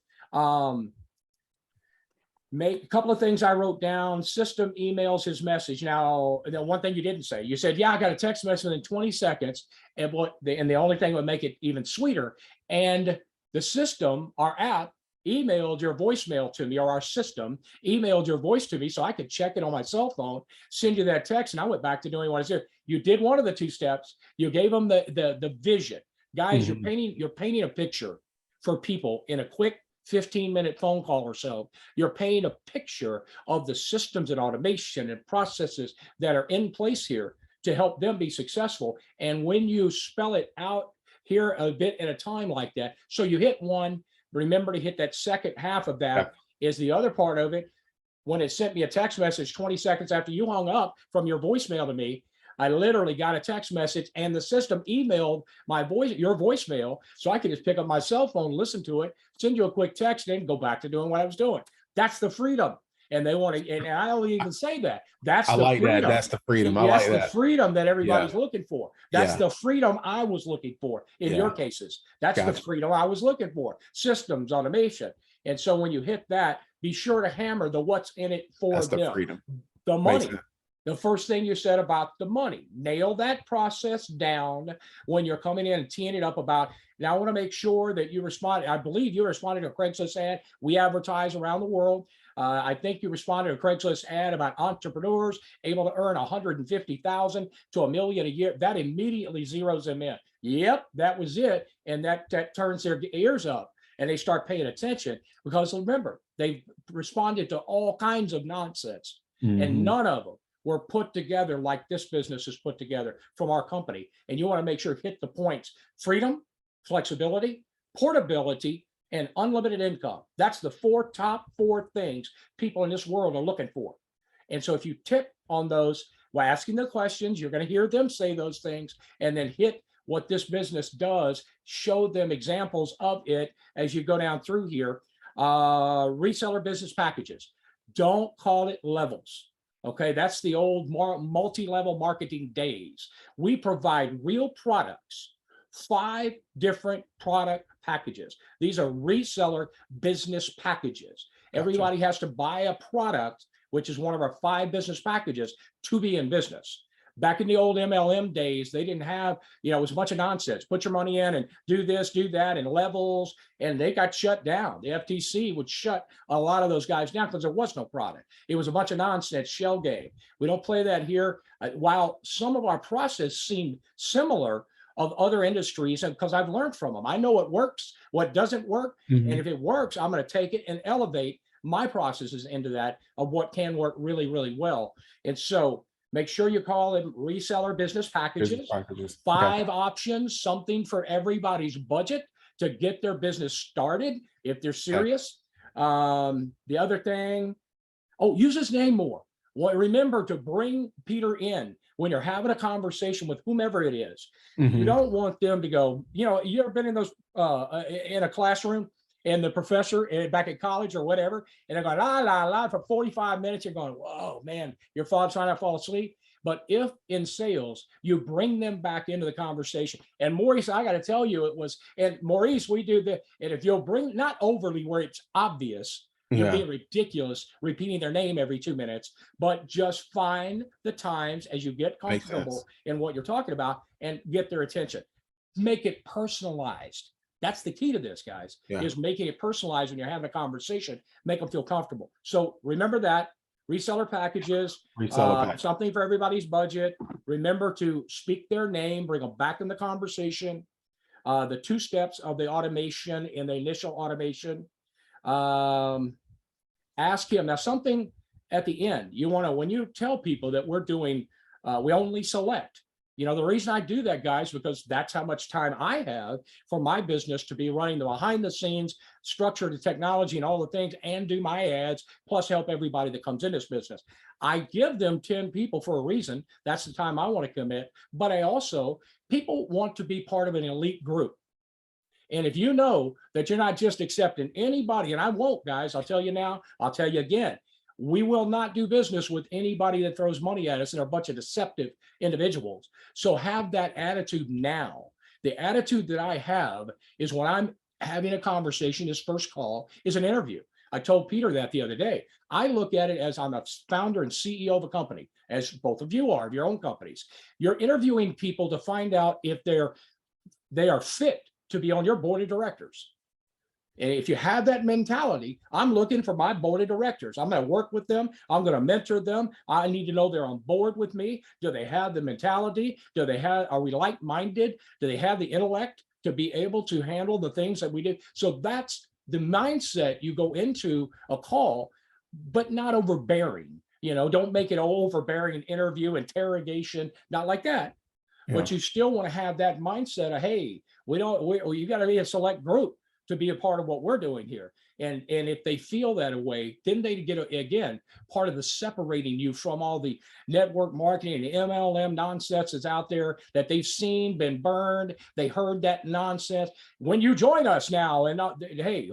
A couple of things I wrote down. System emails his message. Now, the one thing you didn't say, you said, yeah, I got a text message in 20 seconds. And the only thing that would make it even sweeter, and the system, our app, emailed your voicemail to me, or our system emailed your voice to me, so I could check it on my cell phone, send you that text, and I went back to doing what I said. You did one of the 2 steps. You gave them the vision. Guys, you're painting a picture for people in a quick 15-minute phone call or so. You're painting a picture of the systems and automation and processes that are in place here to help them be successful. And when you spell it out here a bit at a time like that, so you hit one, remember to hit that second half of that is the other part of it. When it sent me a text message 20 seconds after you hung up from your voicemail to me, I literally got a text message, and the system emailed your voicemail, so I could just pick up my cell phone, listen to it, send you a quick text, and then go back to doing what I was doing. That's the freedom. And they want to, and I don't even say that. That's the freedom. That's the freedom. I like that. That's the freedom that everybody's looking for. That's the freedom I was looking for in your cases. That's the freedom I was looking for. Systems, automation. And so when you hit that, be sure to hammer the what's in it for them. That's the freedom. The money. The first thing you said about the money, nail that process down when you're coming in and teeing it up about, now I want to make sure that you respond. I believe you responded to a Craigslist ad. We advertise around the world. I think you responded to a Craigslist ad about entrepreneurs able to earn 150,000 to $1 million a year. That immediately zeroes them in. Yep, that was it. And that turns their ears up and they start paying attention, because remember, they responded to all kinds of nonsense and none of them were put together like this business is put together from our company. And you want to make sure to hit the points: freedom, flexibility, portability, and unlimited income. That's the top four things people in this world are looking for. And so if you tip on those by asking the questions, you're going to hear them say those things, and then hit what this business does, show them examples of it as you go down through here. Reseller business packages. Don't call it levels. Okay, that's the old multi-level marketing days. We provide real products, 5 different product packages. These are reseller business packages. Gotcha. Everybody has to buy a product, which is one of our 5 business packages, to be in business. Back in the old MLM days, they didn't have, it was a bunch of nonsense. Put your money in and do this, do that, and levels, and they got shut down. The FTC would shut a lot of those guys down because there was no product. It was a bunch of nonsense, shell game. We don't play that here. While some of our process seemed similar of other industries, and because I've learned from them, I know what works, what doesn't work, and if it works, I'm going to take it and elevate my processes into that of what can work really, really well. And so make sure you call them reseller business packages. 5 options, something for everybody's budget to get their business started. if they're serious. The other thing, use his name more. Well, remember to bring Peter in when you're having a conversation with whomever it is. You don't want them to go, you ever been in those in a classroom and the professor back at college or whatever, and they're going la la la for 45 minutes. You're going, whoa, man, you're trying to fall asleep. But if in sales, you bring them back into the conversation, and Maurice, I got to tell you, and Maurice, we do that. And if you'll bring, not overly where it's obvious, you're being ridiculous, repeating their name every 2 minutes, but just find the times as you get comfortable in what you're talking about and get their attention. Make it personalized. That's the key to this, guys, is making it personalized when you're having a conversation, make them feel comfortable. So remember that. Reseller packages, something for everybody's budget. Remember to speak their name, bring them back in the conversation. The 2 steps of the automation in the initial automation. Ask him now something at the end. You want to, when you tell people that we're doing, we only select. The reason I do that, guys, because that's how much time I have for my business to be running the behind the scenes structure, the technology and all the things, and do my ads, plus help everybody that comes in this business. I give them 10 people for a reason. That's the time I want to commit. But I also, people want to be part of an elite group. And if you know that you're not just accepting anybody, and I won't, guys, I'll tell you now, I'll tell you again, we will not do business with anybody that throws money at us and are a bunch of deceptive individuals. So have that attitude now. The attitude that I have is when I'm having a conversation, this first call is an interview. I told Peter that the other day. I look at it as I'm a founder and CEO of a company, as both of you are, of your own companies. You're interviewing people to find out if they are fit to be on your board of directors. And if you have that mentality, I'm looking for my board of directors. I'm going to work with them. I'm going to mentor them. I need to know they're on board with me. Do they have the mentality? Are we like-minded? Do they have the intellect to be able to handle the things that we do? So that's the mindset you go into a call, but not overbearing. Don't make it overbearing interview, interrogation, not like that. But you still want to have that mindset of, hey, you got to be a select group to be a part of what we're doing here. And if they feel that way, then they get, again, part of the separating you from all the network marketing and the MLM nonsense that's out there that they've seen, been burned. They heard that nonsense. When you join us now, and hey,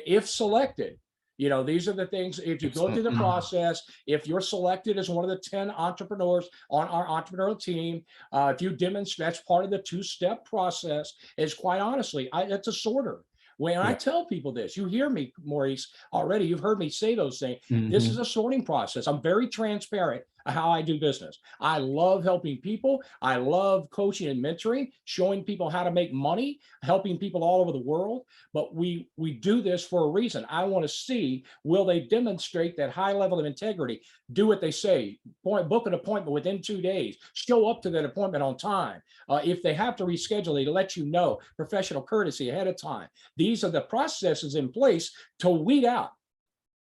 if selected, these are the things, if you go through the process, if you're selected as one of the 10 entrepreneurs on our entrepreneurial team, if you demonstrate, that's part of the 2-step process, is quite honestly, it's a sorter. When I tell people this, you hear me, Maurice, already, you've heard me say those things. This is a sorting process. I'm very transparent how I do business. I love helping people. I love coaching and mentoring, showing people how to make money, helping people all over the world. But we do this for a reason. I want to see, will they demonstrate that high level of integrity, do what they say, book an appointment within 2 days, show up to that appointment on time. If they have to reschedule, they let you know, professional courtesy ahead of time. These are the processes in place to weed out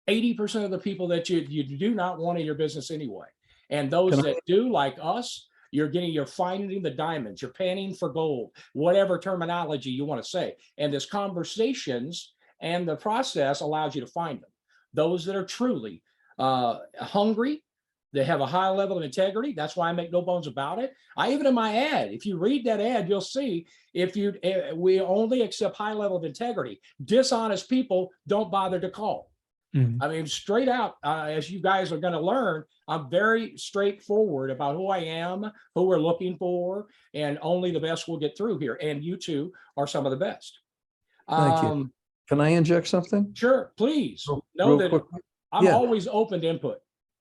80% of the people that you do not want in your business anyway. And those that do, like us, you're finding the diamonds, you're panning for gold, whatever terminology you want to say. And this conversations and the process allows you to find them. Those that are truly hungry, they have a high level of integrity. That's why I make no bones about it. Even in my ad, if you read that ad, you'll see we only accept high level of integrity. Dishonest people don't bother to call. I mean, straight out, as you guys are going to learn, I'm very straightforward about who I am, who we're looking for, and only the best will get through here. And you two are some of the best. Thank you. Can I inject something? Sure, please. Know that quickly. I'm always open to input.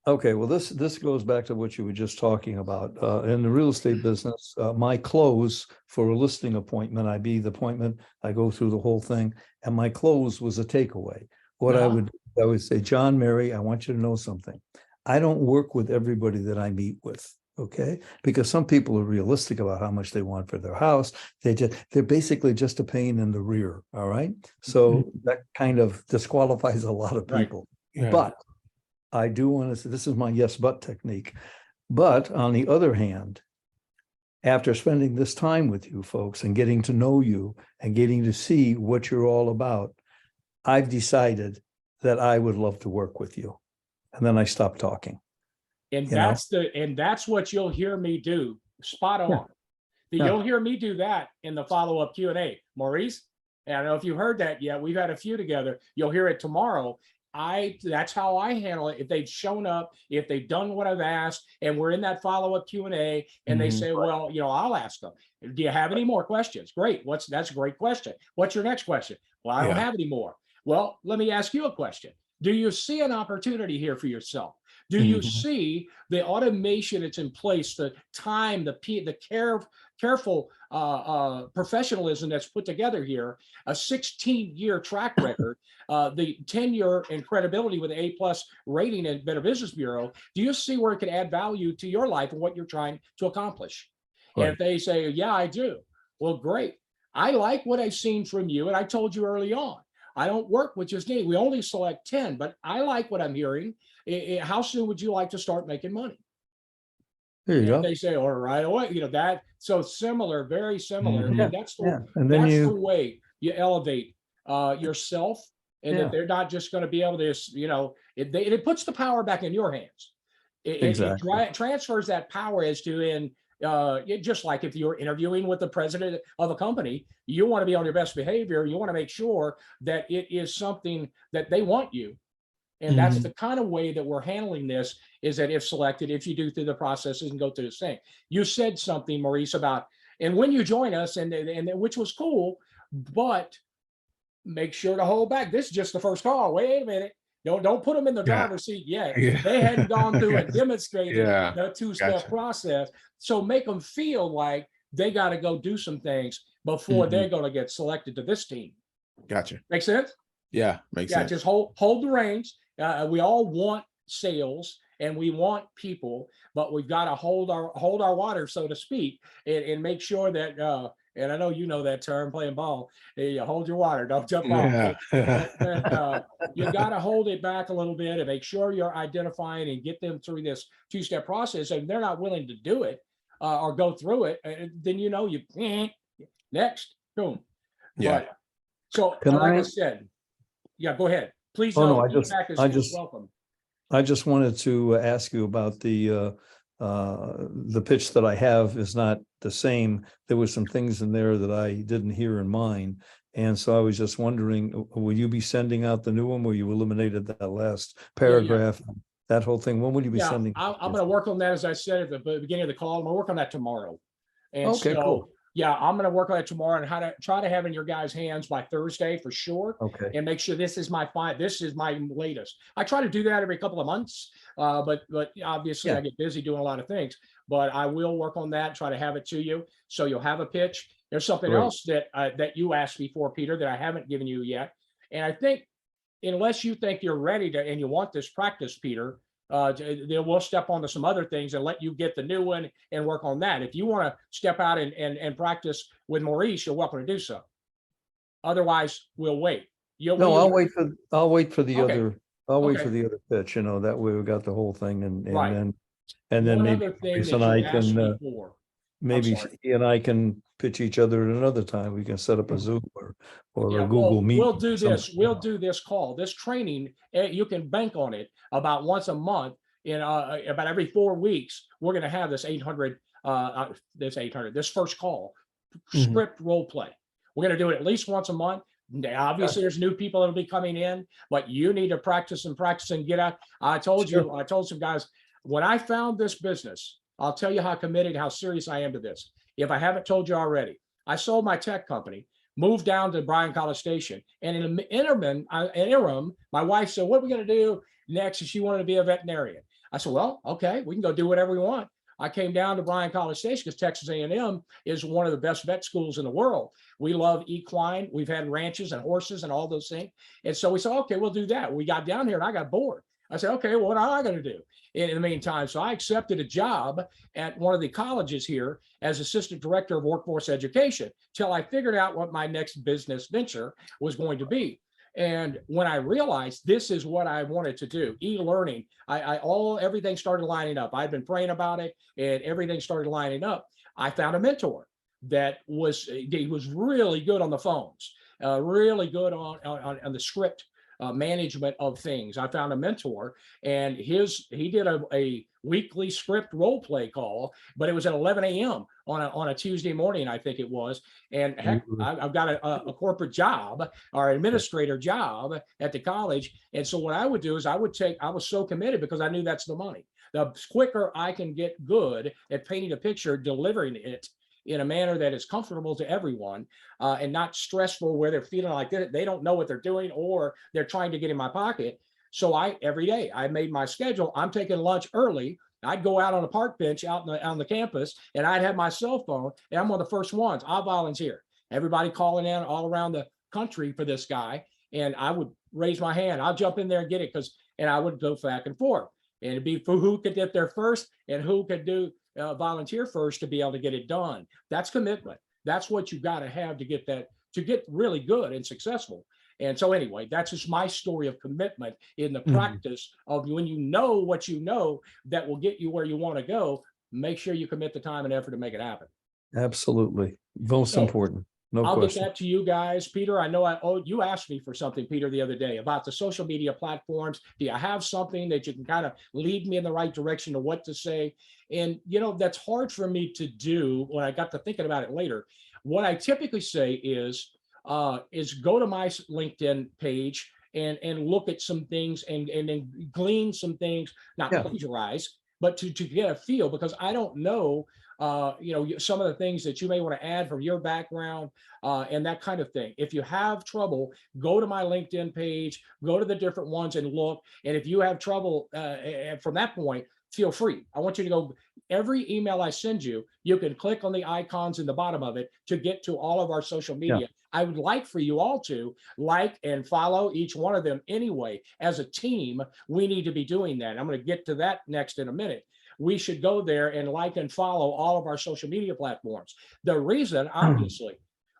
Okay, well, this goes back to what you were just talking about. In the real estate business, my close for a listing appointment, I go through the whole thing, and my close was a takeaway. What I would say, John, Mary, I want you to know something. I don't work with everybody that I meet with, okay? Because some people are realistic about how much they want for their house. They're basically just a pain in the rear, all right? So that kind of disqualifies a lot of people. Right. But I do want to say, this is my yes, but technique. But on the other hand, after spending this time with you folks and getting to know you and getting to see what you're all about, I've decided that I would love to work with you. And then I stopped talking. And You know? that's what you'll hear me do. Spot on. Yeah. Yeah. You'll hear me do that in the follow-up Q&A. Maurice, and I don't know if you heard that yet. We've had a few together. You'll hear it tomorrow. That's how I handle it. If they've shown up, if they've done what I've asked, and we're in that follow-up Q&A, and they say, well, I'll ask them, do you have any more questions? Great. That's a great question. What's your next question? Well, I don't have any more. Well, let me ask you a question. Do you see an opportunity here for yourself? Do you see the automation that's in place, the time, the careful professionalism that's put together here, a 16-year track record, the tenure and credibility with A+ rating and Better Business Bureau? Do you see where it could add value to your life and what you're trying to accomplish? Right. And if they say, yeah, I do. Well, great. I like what I've seen from you. And I told you early on, I don't work with just me. We only select 10, but I like what I'm hearing. How soon would you like to start making money? There you go. They say, or right away, that. So similar, very similar. And that's the, and then that's the way you elevate yourself, and that they're not just going to be able to, it puts the power back in your hands. It transfers that power as to just like if you're interviewing with the president of a company, you want to be on your best behavior. You want to make sure that it is something that they want you. And that's the kind of way that we're handling this, is that if selected, if you do through the processes and go through this thing. You said something, Maurice, about, and when you join us, and which was cool, but make sure to hold back. This is just the first call. Wait a minute. Don't put them in the driver's seat yet. They hadn't gone through and demonstrated the two-step process. So make them feel like they got to go do some things before they're going to get selected to this team. Gotcha. Make sense? Yeah, makes sense. Just hold the reins. We all want sales and we want people, but we've got to hold our water, so to speak, and make sure that and I know you know that term, playing ball. You hold your water, don't jump off. You got to hold it back a little bit and make sure you're identifying and get them through this two-step process. And if they're not willing to do it or go through it, then you next, boom. Yeah. But, so like I said, go ahead. Please. Welcome. I just wanted to ask you about the pitch that I have is not the same. There was some things in there that I didn't hear in mine. And so I was just wondering, will you be sending out the new one where you eliminated that last paragraph, that whole thing? When will you be sending? I'm going to work on that, as I said at the beginning of the call. I'm going to work on that tomorrow. And cool. Yeah, I'm going to work on it tomorrow and how to try to have in your guys' hands by Thursday for sure. Okay. And make sure this is my latest. I try to do that every couple of months, but obviously I get busy doing a lot of things. But I will work on that, try to have it to you, so you'll have a pitch. There's something else that you asked me for, Peter, that I haven't given you yet. And I think unless you think you're ready to and you want this practice, Peter, then we'll step onto some other things and let you get the new one and work on that. If you want to step out and practice with Maurice, you're welcome to do so. Otherwise, we'll wait. I'll wait for the other. I'll wait for the other pitch. That way we got the whole thing, and then maybe he and I can pitch each other at another time. We can set up a Zoom or a Google Meet. We'll do this. We'll do this call, this training. You can bank on it about once a month. About every 4 weeks, we're going to have this this first call script role play. We're going to do it at least once a month. Obviously, there's new people that'll be coming in, but you need to practice and get out. I told some guys, when I found this business, I'll tell you how committed, how serious I am to this. If I haven't told you already, I sold my tech company, moved down to Bryan College Station. And in the interim, my wife said, what are we going to do next? And she wanted to be a veterinarian. I said, well, okay, we can go do whatever we want. I came down to Bryan College Station because Texas A&M is one of the best vet schools in the world. We love equine. We've had ranches and horses and all those things. And so we said, okay, we'll do that. We got down here and I got bored. I said, okay, well, what am I going to do in the meantime? So I accepted a job at one of the colleges here as assistant director of workforce education till I figured out what my next business venture was going to be. And when I realized this is what I wanted to do, e-learning, everything started lining up. I'd been praying about it and everything started lining up. I found a mentor that was really good on the phones. really good on the script management of things. I found a mentor, and he did a weekly script role play call, but it was at 11 a.m. on a Tuesday morning, I think it was. And heck, I've got a corporate job or administrator job at the college. And so what I would do is I was so committed because I knew that's the money. The quicker I can get good at painting a picture, delivering it in a manner that is comfortable to everyone and not stressful where they're feeling like they don't know what they're doing or they're trying to get in my pocket. So every day I made my schedule. I'm taking lunch early. I'd go out on a park bench out on the campus, and I'd have my cell phone, and I'm one of the first ones. I'll volunteer. Everybody calling in all around the country for this guy, and I would raise my hand. I'll jump in there and get it and I would go back and forth. And it'd be for who could get there first and who could do volunteer first to be able to get it done. That's commitment. That's what you got to have to get really good and successful. And so anyway, that's just my story of commitment in the practice of when you know what you know that will get you where you want to go, make sure you commit the time and effort to make it happen. Absolutely. Most important. No I'll question. get that to you guys. Peter, I know you asked me for something, Peter, the other day about the social media platforms. Do you have something that you can kind of lead me in the right direction to what to say? And, that's hard for me to do when I got to thinking about it later. What I typically say is go to my LinkedIn page and look at some things and then glean some things, not plagiarize, but to get a feel, because I don't know some of the things that you may want to add from your background and that kind of thing. If you have trouble, go to my LinkedIn page, go to the different ones and look. And if you have trouble from that point, feel free. I want you to go, every email I send you, you can click on the icons in the bottom of it to get to all of our social media. Yeah. I would like for you all to like and follow each one of them anyway. As a team, we need to be doing that. I'm going to get to that next in a minute. We should go there and like and follow all of our social media platforms. The reason, obviously,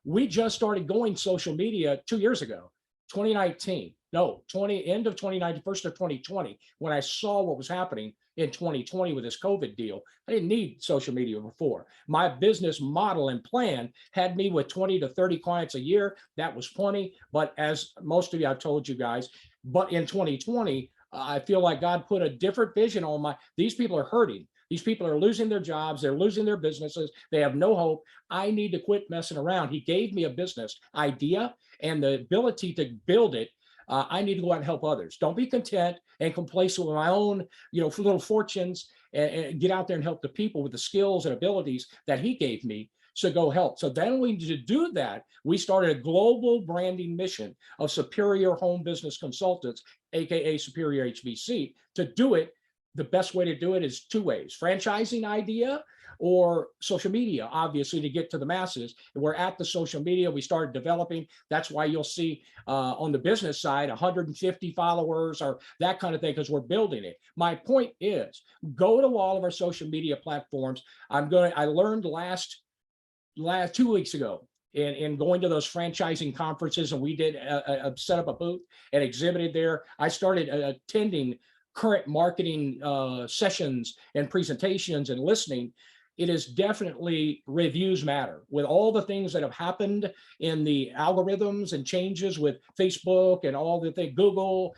we just started going social media 2 years ago, 2019. No, end of 2019, first of 2020, when I saw what was happening in 2020 with this COVID deal. I didn't need social media before. My business model and plan had me with 20 to 30 clients a year. That was plenty. But as most of you, I've told you guys, but in 2020, I feel like God put a different vision on these people are hurting. These people are losing their jobs. They're losing their businesses. They have no hope. I need to quit messing around. He gave me a business idea and the ability to build it. I need to go out and help others. Don't be content and complacent with my own, little fortunes, and get out there and help the people with the skills and abilities that he gave me. So go help. So then to do that, we started a global branding mission of Superior Home Business Consultants, AKA Superior HBC. To do it, the best way to do it is two ways: franchising idea or social media, obviously, to get to the masses. We're at the social media. We started developing. That's why you'll see on the business side 150 followers or that kind of thing, because we're building it. My point is, go to all of our social media platforms. I learned last 2 weeks ago in going to those franchising conferences, and we did set up a booth and exhibited there. I started attending current marketing sessions and presentations and listening. It is definitely reviews matter. With all the things that have happened in the algorithms and changes with Facebook and all the things, Google,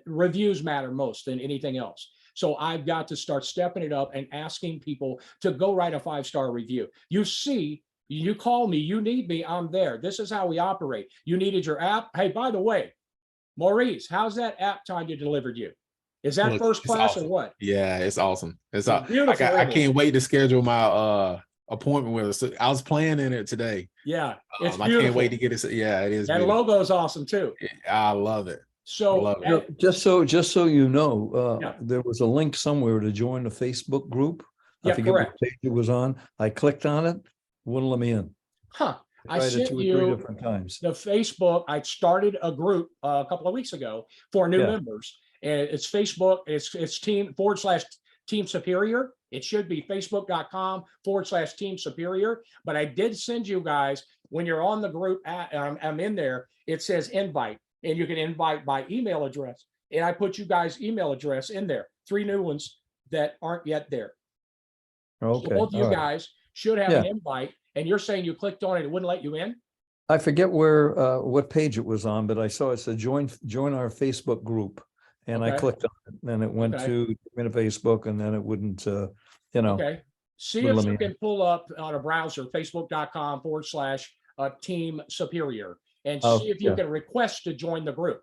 reviews matter most than anything else. So I've got to start stepping it up and asking people to go write a 5-star review. You call me, you need me, I'm there. This is how we operate. You needed your app. Hey, by the way, Maurice, how's that app time you delivered you? Is that first class awesome. or what? Yeah, it's awesome. It's beautiful. I can't wait to schedule my appointment with us. I was planning it today. Yeah, it's beautiful. I can't wait to get it. Yeah, it is. That logo is awesome too. I love it. So just so you know, there was a link somewhere to join the Facebook group. I forget what page it was on. I clicked on it, wouldn't let me in. I sent you 2 or 3 different times. The Facebook. I started a group a couple of weeks ago for new members, and it's Facebook. It's team/Team Superior. It should be facebook.com/Team Superior. But I did send you guys, when you're on the group, I'm in there. It says invite, and you can invite by email address. And I put you guys' email address in there. 3 new ones that aren't yet there. Okay. So both of you guys should have an invite. And you're saying you clicked on it, it wouldn't let you in? I forget where, what page it was on, but I saw it said join our Facebook group. And I Okay. clicked on it, and it went Okay. to Facebook, and then it wouldn't, you know. Okay. See wouldn't if let you me in. can pull up on a browser, facebook.com/Team Superior, and Oh, see if you yeah. can request to join the group.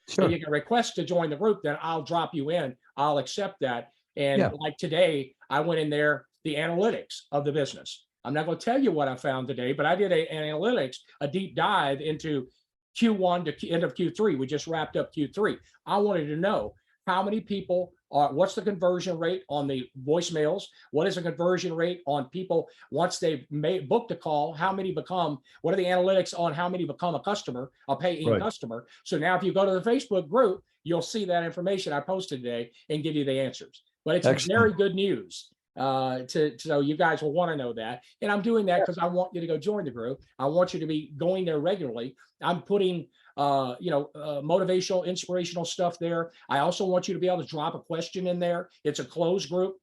Sure. If you can request to join the group, then I'll drop you in. I'll accept that. And Yeah. like today, I went in there, the analytics of the business. I'm not going to tell you what I found today, but I did an analytics, a deep dive into Q1 to end of Q3. We just wrapped up Q3. I wanted to know how many people are, what's the conversion rate on the voicemails? What is the conversion rate on people once they've booked a call? How many become, what are the analytics on how many become a customer, a paying Right. customer? So now if you go to the Facebook group, you'll see that information I posted today and give you the answers. But it's Excellent. very good news. So you guys will want to know that. And I'm doing that because I want you to go join the group. I want you to be going there regularly. I'm putting motivational, inspirational stuff there. I also want you to be able to drop a question in there. It's a closed group.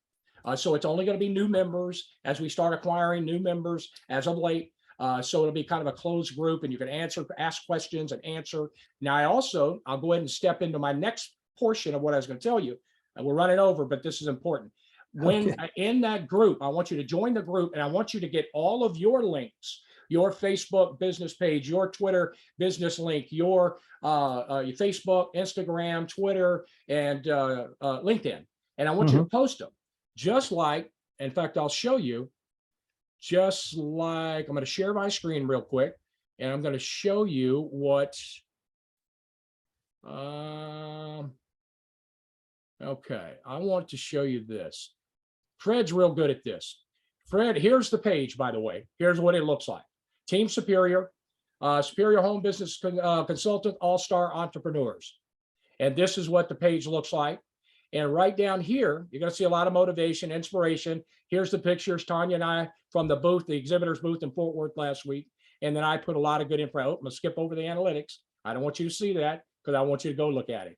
So it's only going to be new members as we start acquiring new members as of late. So it'll be kind of a closed group, and you can ask questions and answer. Now, I'll go ahead and step into my next portion of what I was going to tell you. And we're running over, but this is important. When in that group, I want you to join the group, and I want you to get all of your links, your Facebook business page, your Twitter business link, your Facebook, Instagram, Twitter, and LinkedIn. And I want you to post them just like, in fact, I'll show you, just like, I'm going to share my screen real quick, and I'm going to show you what, okay, I want to show you this. Fred's real good at this. Fred, here's the page, by the way. Here's what it looks like. Team Superior, Superior Home Business Consultant, All-Star Entrepreneurs. And this is what the page looks like. And right down here, you're going to see a lot of motivation, inspiration. Here's the pictures, Tanya and I from the booth, the exhibitor's booth in Fort Worth last week. And then I put a lot of good info. I'm going to skip over the analytics. I don't want you to see that because I want you to go look at it.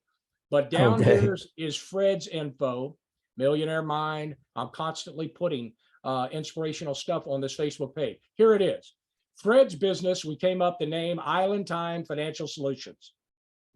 But down here is Fred's info, Millionaire Mind. I'm constantly putting inspirational stuff on this Facebook page. Here it is. Fred's business, we came up the name Island Time Financial Solutions.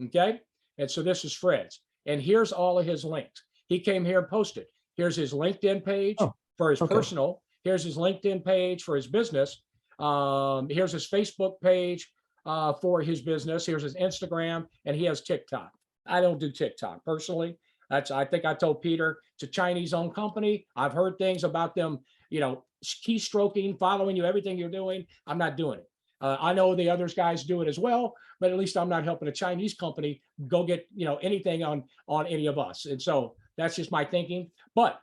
Okay. And so this is Fred's. And here's all of his links. He came here and posted. Here's his LinkedIn page for his personal. Here's his LinkedIn page for his business. Here's his Facebook page for his business. Here's his Instagram, and he has TikTok. I don't do TikTok personally. I think I told Peter, it's a Chinese-owned company. I've heard things about them, keystroking, following you, everything you're doing. I'm not doing it. I know the other guys do it as well, but at least I'm not helping a Chinese company go get, anything on any of us. And so that's just my thinking. But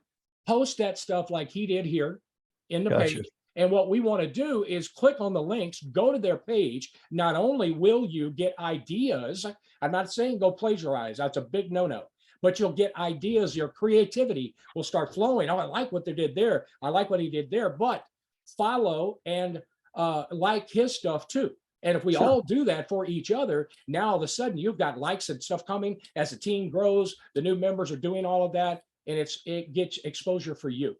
post that stuff like he did here in the page. And what we want to do is click on the links, go to their page. Not only will you get ideas, I'm not saying go plagiarize. That's a big no-no. But you'll get ideas. Your creativity will start flowing. Oh, I like what they did there. I like what he did there. But follow and like his stuff too. And if we all do that for each other, now all of a sudden you've got likes and stuff coming as the team grows. The new members are doing all of that, and it gets exposure for you.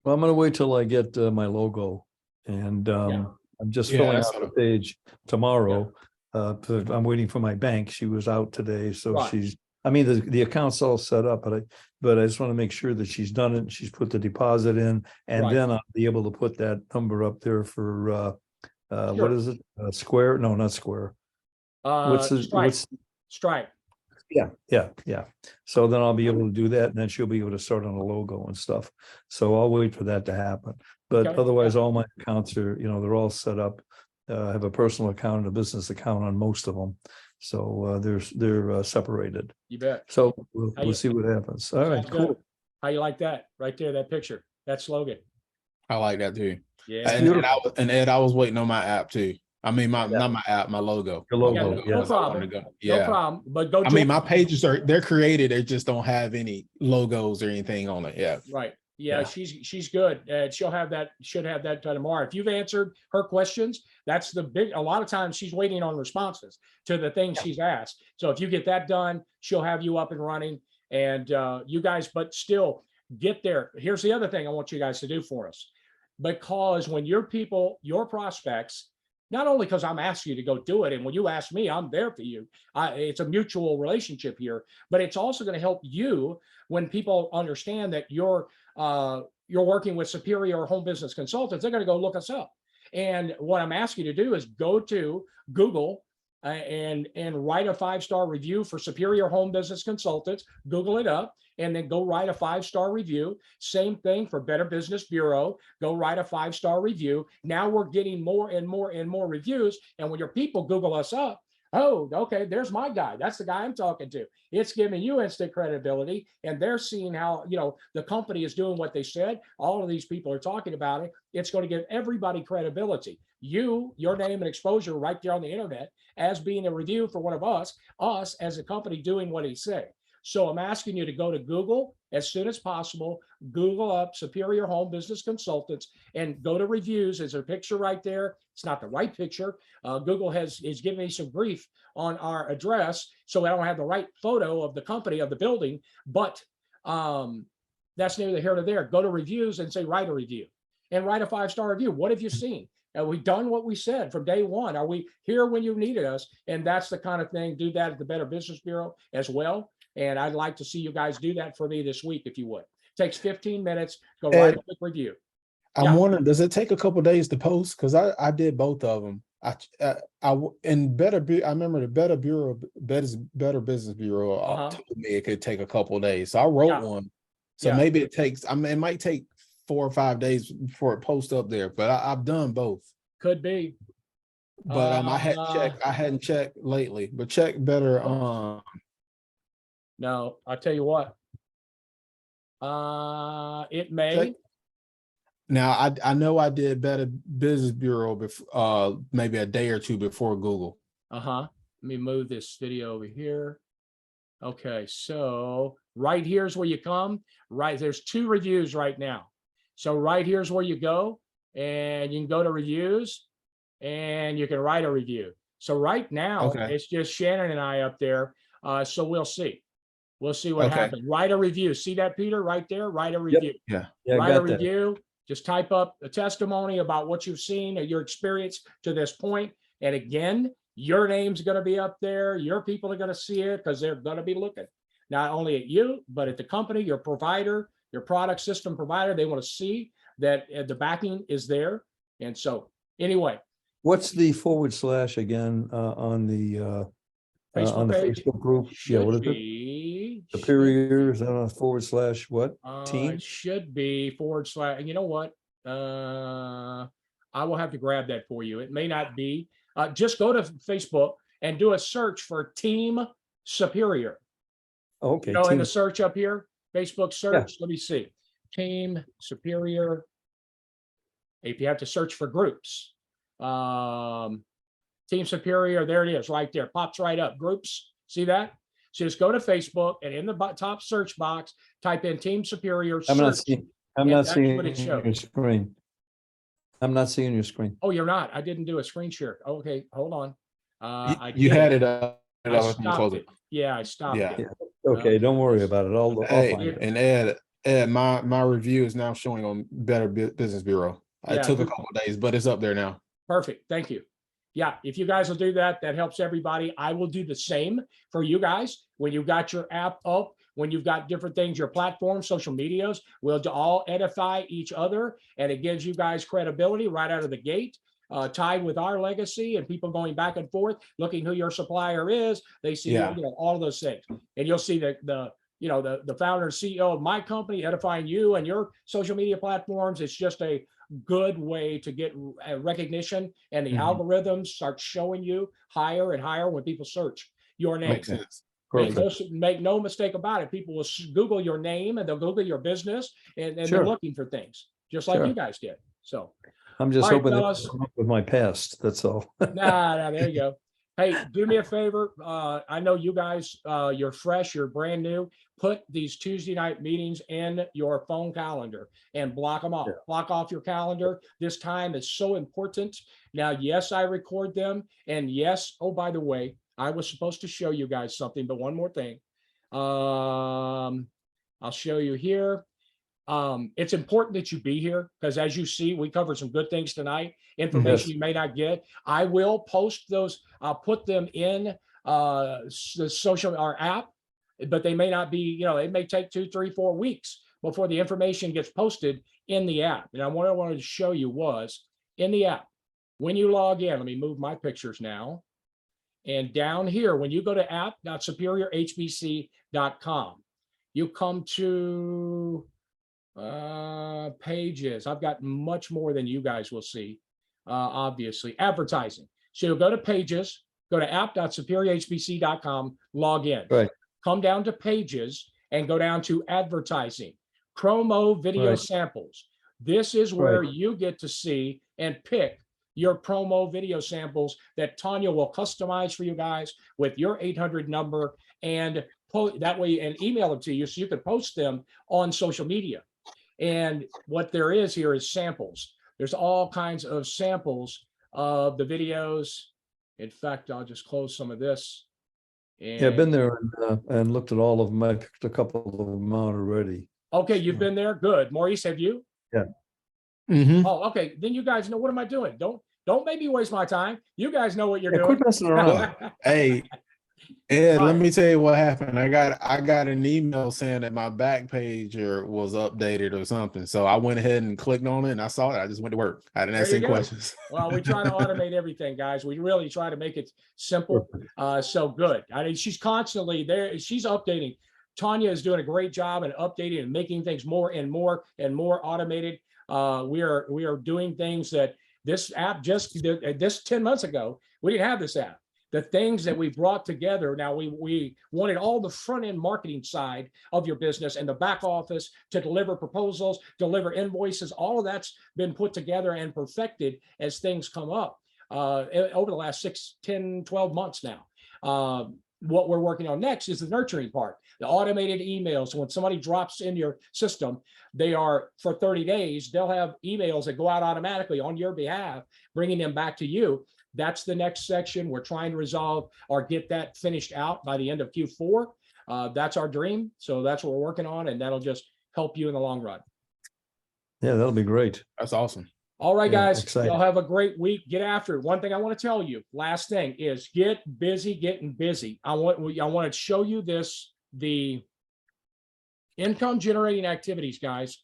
Well, I'm going to wait till I get my logo, and I'm just filling out the page tomorrow. I'm waiting for my bank. She was out today, so she's. I mean, the account's all set up, but I just want to make sure that she's done it. She's put the deposit in, and then I'll be able to put that number up there for what is it? Square? No, not Square. What's Stripe? Yeah. So then I'll be able to do that, and then she'll be able to start on a logo and stuff. So I'll wait for that to happen. But otherwise, all my accounts are, they're all set up. I have a personal account and a business account on most of them. So they're separated. You bet. So we'll see what happens. All right, cool. How you like that? Right there, that picture, that slogan. I like that too. Yeah. And Ed, I was waiting on my app too. I mean, not my app, my logo. Your logo. No problem. No problem. But go. I mean, my pages they're created. They just don't have any logos or anything on it. Yeah. Right. Yeah. She's good. She'll have that. Should have that tomorrow. If you've answered her questions, that's a lot of times she's waiting on responses to the things she's asked. So if you get that done, she'll have you up and running. And you guys, but still get there. Here's the other thing I want you guys to do for us, because when your people, your prospects, not only because I'm asking you to go do it, and when you ask me, I'm there for you. It's a mutual relationship here, but it's also going to help you when people understand that you're working with Superior Home Business Consultants. They're going to go look us up. And what I'm asking you to do is go to Google and write a 5-star review for Superior Home Business Consultants. Google it up and then go write a 5-star review. Same thing for Better Business Bureau. Go write a 5-star review. Now we're getting more and more and more reviews. And when your people Google us up, oh, okay, there's my guy. That's the guy I'm talking to. It's giving you instant credibility, and they're seeing how, the company is doing what they said. All of these people are talking about it. It's going to give everybody credibility. Your name and exposure right there on the internet as being a review for one of us as a company doing what he said. So I'm asking you to go to Google as soon as possible, Google up Superior Home Business Consultants and go to reviews. There's a picture right there. It's not the right picture. Google is giving me some grief on our address, so I don't have the right photo of the company, of the building, but that's neither here nor there. Go to reviews and say, write a review and write a 5-star review. What have you seen? Have we done what we said from day one? Are we here when you needed us? And that's the kind of thing. Do that at the Better Business Bureau as well. And I'd like to see you guys do that for me this week, if you would. Takes 15 minutes. Go write a quick review. I'm wondering, does it take a couple of days to post? Because I did both of them. I remember the Better Business Bureau told me it could take a couple of days. So I wrote one. So maybe it takes. It might take 4 or 5 days before it posts up there. But I've done both. Could be. But I hadn't checked lately. But check Better. No, I'll tell you what. It may. Now I know I did Better Business Bureau before, maybe a day or two before Google. Let me move this video over here. Okay, so right here's where you come. Right, there's 2 reviews right now. So right here's where you go, and you can go to reviews, and you can write a review. So right now it's just Shannon and I up there. So we'll see. We'll see what happens. Write a review. See that, Peter, right there? Write a review. Yeah. Write a review. Just type up a testimony about what you've seen or your experience to this point. And again, your name's going to be up there. Your people are going to see it because they're going to be looking not only at you, but at the company, your provider, your product system provider. They want to see that the backing is there. And so anyway. What's the / again on the Facebook group? What is it? Superior, is that on / what? Team? It should be / you know what? I will have to grab that for you. It may not be. Just go to Facebook and do a search for Team Superior. Okay. In the search up here, Facebook search. Let me see. Team Superior. If you have to search for groups. Team Superior, there it is, right there. Pops right up. Groups. See that? So just go to Facebook and in the top search box, type in Team Superior. I'm not seeing your screen. I'm not seeing your screen. Oh, you're not. I didn't do a screen share. Okay, hold on. You had it up. I stopped it. Yeah, I stopped it. Okay, don't worry about it. I'll find it. And Ed, my review is now showing on Better Business Bureau. It took a couple of days, but it's up there now. Perfect. Thank you. Yeah, if you guys will do that, that helps everybody. I will do the same for you guys. When you've got your app up, when you've got different things, your platforms, social medias, we'll all edify each other. And it gives you guys credibility right out of the gate, tied with our legacy and people going back and forth, looking who your supplier is. They see all of those things. And you'll see the founder and CEO of my company edifying you and your social media platforms. It's just a good way to get recognition, and the algorithms start showing you higher and higher when people search your name. Makes sense. Make no mistake about it. People will Google your name and they'll Google your business, and they're looking for things just like you guys did. So I'm just hoping to come up with my past. That's all. Nah, there you go. Hey, do me a favor. I know you guys, you're fresh, you're brand new. Put these Tuesday night meetings in your phone calendar and block them off. Block off your calendar. This time is so important. Now, yes, I record them. And yes, oh, by the way, I was supposed to show you guys something, but one more thing. I'll show you here. It's important that you be here because, as you see, we covered some good things tonight. Information you may not get. I will post those. I'll put them in the social our app, but they may not be. It may take 2, 3, 4 weeks before the information gets posted in the app. And what I wanted to show you was in the app when you log in. Let me move my pictures now. And down here, when you go to app.superiorhbc.com, you come to pages. I've got much more than you guys will see, obviously. Advertising. So you'll go to pages, go to app.superiorhbc.com, log in. Right. Come down to pages and go down to advertising. Promo video samples. This is where you get to see and pick your promo video samples that Tanya will customize for you guys with your 800 number, and that way, and email them to you so you can post them on social media. And what there is here is samples. There's all kinds of samples of the videos. In fact, I'll just close some of this. And yeah, I've been there and looked at all of them. I picked a couple of them out already. Okay, you've been there. Good. Maurice, have you? Yeah. Mm-hmm. Oh, okay. Then you guys know, what am I doing? Don't make me waste my time. You guys know what you're doing. Quit messing around. Hey, Ed, let me tell you what happened. I got an email saying that my back page was updated or something. So I went ahead and clicked on it and I saw it. I just went to work. I didn't ask any questions. Well, we try to automate everything, guys. We really try to make it simple. So good. I mean, she's constantly there. She's updating. Tanya is doing a great job in updating and making things more and more and more automated. We are doing things that this app just 10 months ago, we didn't have this app. The things that we brought together. Now we wanted all the front end marketing side of your business and the back office to deliver proposals, deliver invoices. All of that's been put together and perfected as things come up over the last 6, 10, 12 months now. What we're working on next is the nurturing part, the automated emails. So when somebody drops in your system, they are for 30 days, they'll have emails that go out automatically on your behalf, bringing them back to you. That's the next section. We're trying to resolve or get that finished out by the end of Q4. That's our dream. So that's what we're working on, and that'll just help you in the long run. Yeah, that'll be great. That's awesome. All right, guys, excited. y'all have a great week. Get after it. One thing I want to tell you, last thing is get busy, getting busy. I want to show you this. The income generating activities, guys,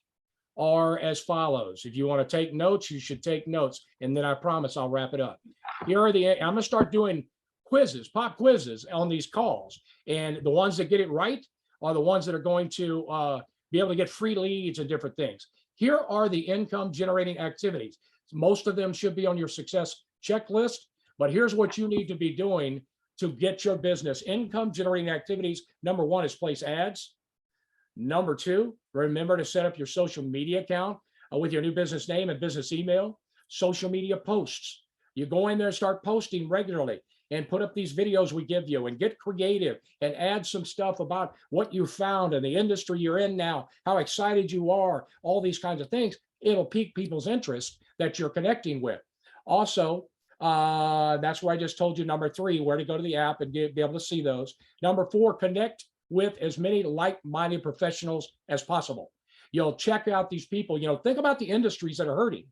are as follows. If you want to take notes, you should take notes. And then I promise I'll wrap it up. I'm going to start doing quizzes, pop quizzes on these calls. And the ones that get it right are the ones that are going to be able to get free leads and different things. Here are the income generating activities. Most of them should be on your success checklist, but here's what you need to be doing to get your business. Income generating activities. Number 1 is place ads. Number 2, remember to set up your social media account with your new business name and business email. Social media posts. You go in there and start posting regularly and put up these videos we give you and get creative and add some stuff about what you found in the industry you're in now, how excited you are, all these kinds of things. It'll pique people's interest that you're connecting with. Also, that's why I just told you number 3, where to go to the app and be able to see those. Number 4, connect with as many like-minded professionals as possible. You'll check out these people. Think about the industries that are hurting.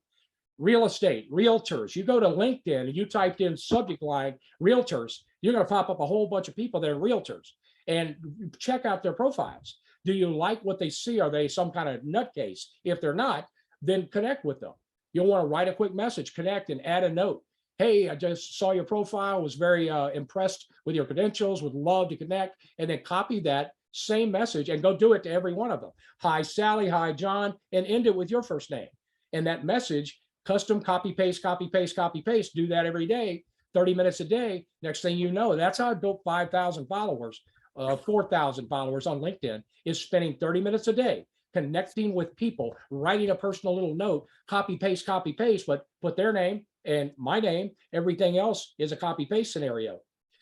Real estate, realtors. You go to LinkedIn and you typed in subject line realtors, you're going to pop up a whole bunch of people that are realtors, and check out their profiles. Do you like what they see? Are they some kind of nutcase? If they're not, then connect with them. You'll want to write a quick message, connect, and add a note. Hey, I just saw your profile, was very impressed with your credentials, would love to connect, and then copy that same message and go do it to every one of them. Hi, Sally. Hi, John, and end it with your first name. And that message, custom copy, paste, copy, paste, copy, paste. Do that every day, 30 minutes a day. Next thing you know, that's how I built 5,000 followers, 4,000 followers on LinkedIn, is spending 30 minutes a day connecting with people, writing a personal little note, copy, paste, but put their name and my name. Everything else is a copy, paste scenario.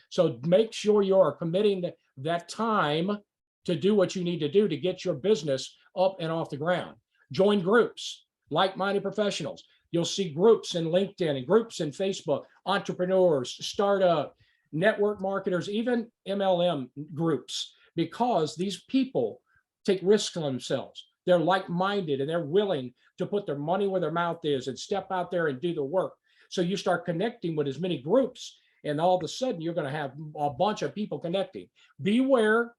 So make sure you're committing that time to do what you need to do to get your business up and off the ground. Join groups, like-minded professionals. You'll see groups in LinkedIn and groups in Facebook, entrepreneurs, startup, network marketers, even MLM groups, because these people take risks on themselves. They're like-minded and they're willing to put their money where their mouth is and step out there and do the work. So you start connecting with as many groups, and all of a sudden you're going to have a bunch of people connecting. Beware,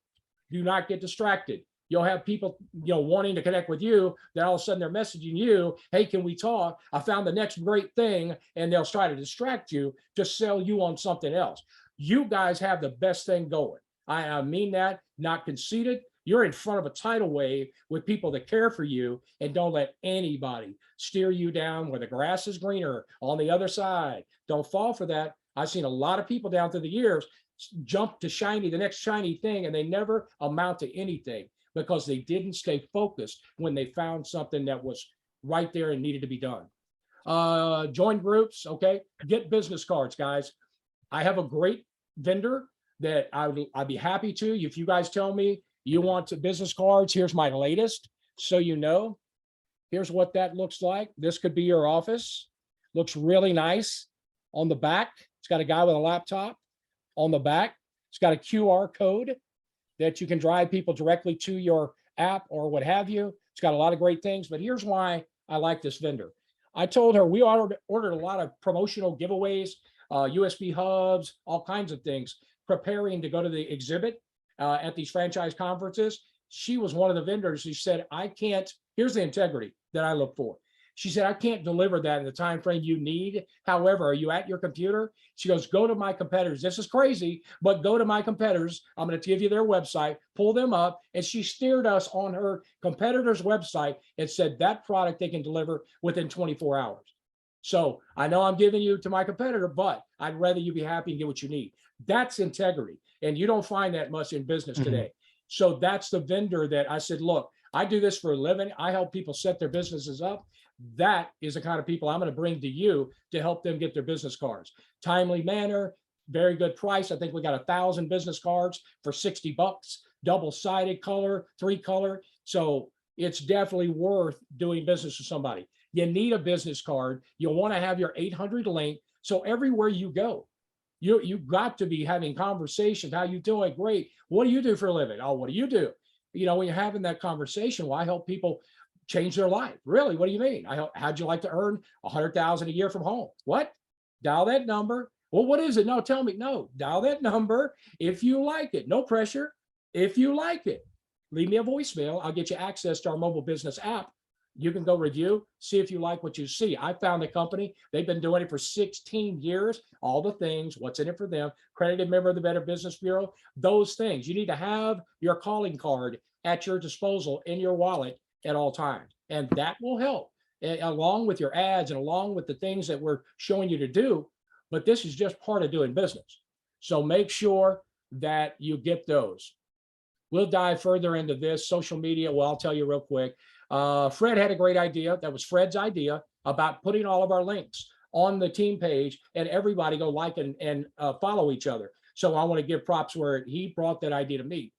do not get distracted. You'll have people, wanting to connect with you. Then all of a sudden they're messaging you, hey, can we talk? I found the next great thing. And they'll try to distract you to sell you on something else. You guys have the best thing going. I mean that, not conceited. You're in front of a tidal wave with people that care for you, and don't let anybody steer you down where the grass is greener on the other side. Don't fall for that. I've seen a lot of people down through the years jump to the next shiny thing, and they never amount to anything because they didn't stay focused when they found something that was right there and needed to be done. Join groups, okay? Get business cards, guys. I have a great vendor that I'd be happy to. If you guys tell me you want business cards, here's my latest. So here's what that looks like. This could be your office. Looks really nice. On the back, it's got a guy with a laptop. On the back, it's got a QR code that you can drive people directly to your app or what have you. It's got a lot of great things, but here's why I like this vendor. I told her we ordered a lot of promotional giveaways, USB hubs, all kinds of things, preparing to go to the exhibit at these franchise conferences. She was one of the vendors who said, here's the integrity that I look for. She said, I can't deliver that in the time frame you need. However, are you at your computer? She goes, go to my competitors. This is crazy, but go to my competitors. I'm going to give you their website, pull them up. And she steered us on her competitor's website and said that product they can deliver within 24 hours. So I know I'm giving you to my competitor, but I'd rather you be happy and get what you need. That's integrity. And you don't find that much in business today. So that's the vendor that I said, look, I do this for a living. I help people set their businesses up. That is the kind of people I'm going to bring to you to help them get their business cards. Timely manner, very good price. I think we got 1,000 business cards for $60, double-sided color, 3-color. So it's definitely worth doing business with somebody. You need a business card. You'll want to have your 800 link. So everywhere you go, you've got to be having conversations. How you doing? Great. What do you do for a living? Oh, what do you do? When you're having that conversation, well, I help people change their life. Really? What do you mean? How'd you like to earn $100,000 a year from home? What? Dial that number. Well, what is it? No, tell me. No, dial that number. If you like it, no pressure. If you like it, leave me a voicemail. I'll get you access to our mobile business app. You can go review, see if you like what you see. I found the company. They've been doing it for 16 years. All the things, what's in it for them, accredited member of the Better Business Bureau, those things. You need to have your calling card at your disposal in your wallet at all times. And that will help along with your ads and along with the things that we're showing you to do. But this is just part of doing business. So make sure that you get those. We'll dive further into this social media. Well, I'll tell you real quick. Fred had a great idea. That was Fred's idea about putting all of our links on the team page and everybody go like and follow each other. So I want to give props where he brought that idea to me.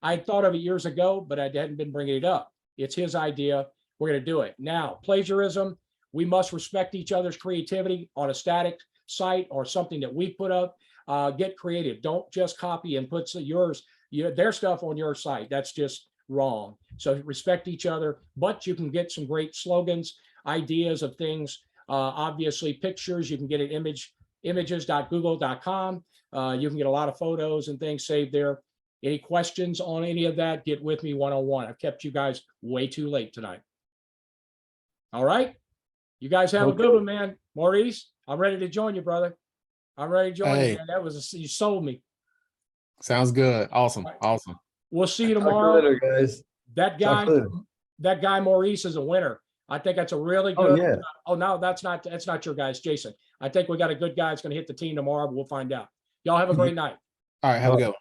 I thought of it years ago, but I hadn't been bringing it up. It's his idea. We're going to do it. Now, plagiarism, we must respect each other's creativity on a static site or something that we put up. Get creative. Don't just copy and put their stuff on your site. That's just wrong. So respect each other, but you can get some great slogans, ideas of things. Obviously, pictures, you can get at images.google.com. You can get a lot of photos and things saved there. Any questions on any of that, get with me one-on-one. I've kept you guys way too late tonight. All right. You guys have a good one, man. Maurice, I'm ready to join you, brother. I'm ready to join you, man. You sold me. Sounds good. Awesome. Right. Awesome. We'll see you tomorrow. Later, guys. That guy Maurice is a winner. I think that's a really good. Oh, yeah. No, that's not your guys, Jason. I think we got a good guy that's going to hit the team tomorrow, but we'll find out. Y'all have a great night. All right. Have a good one.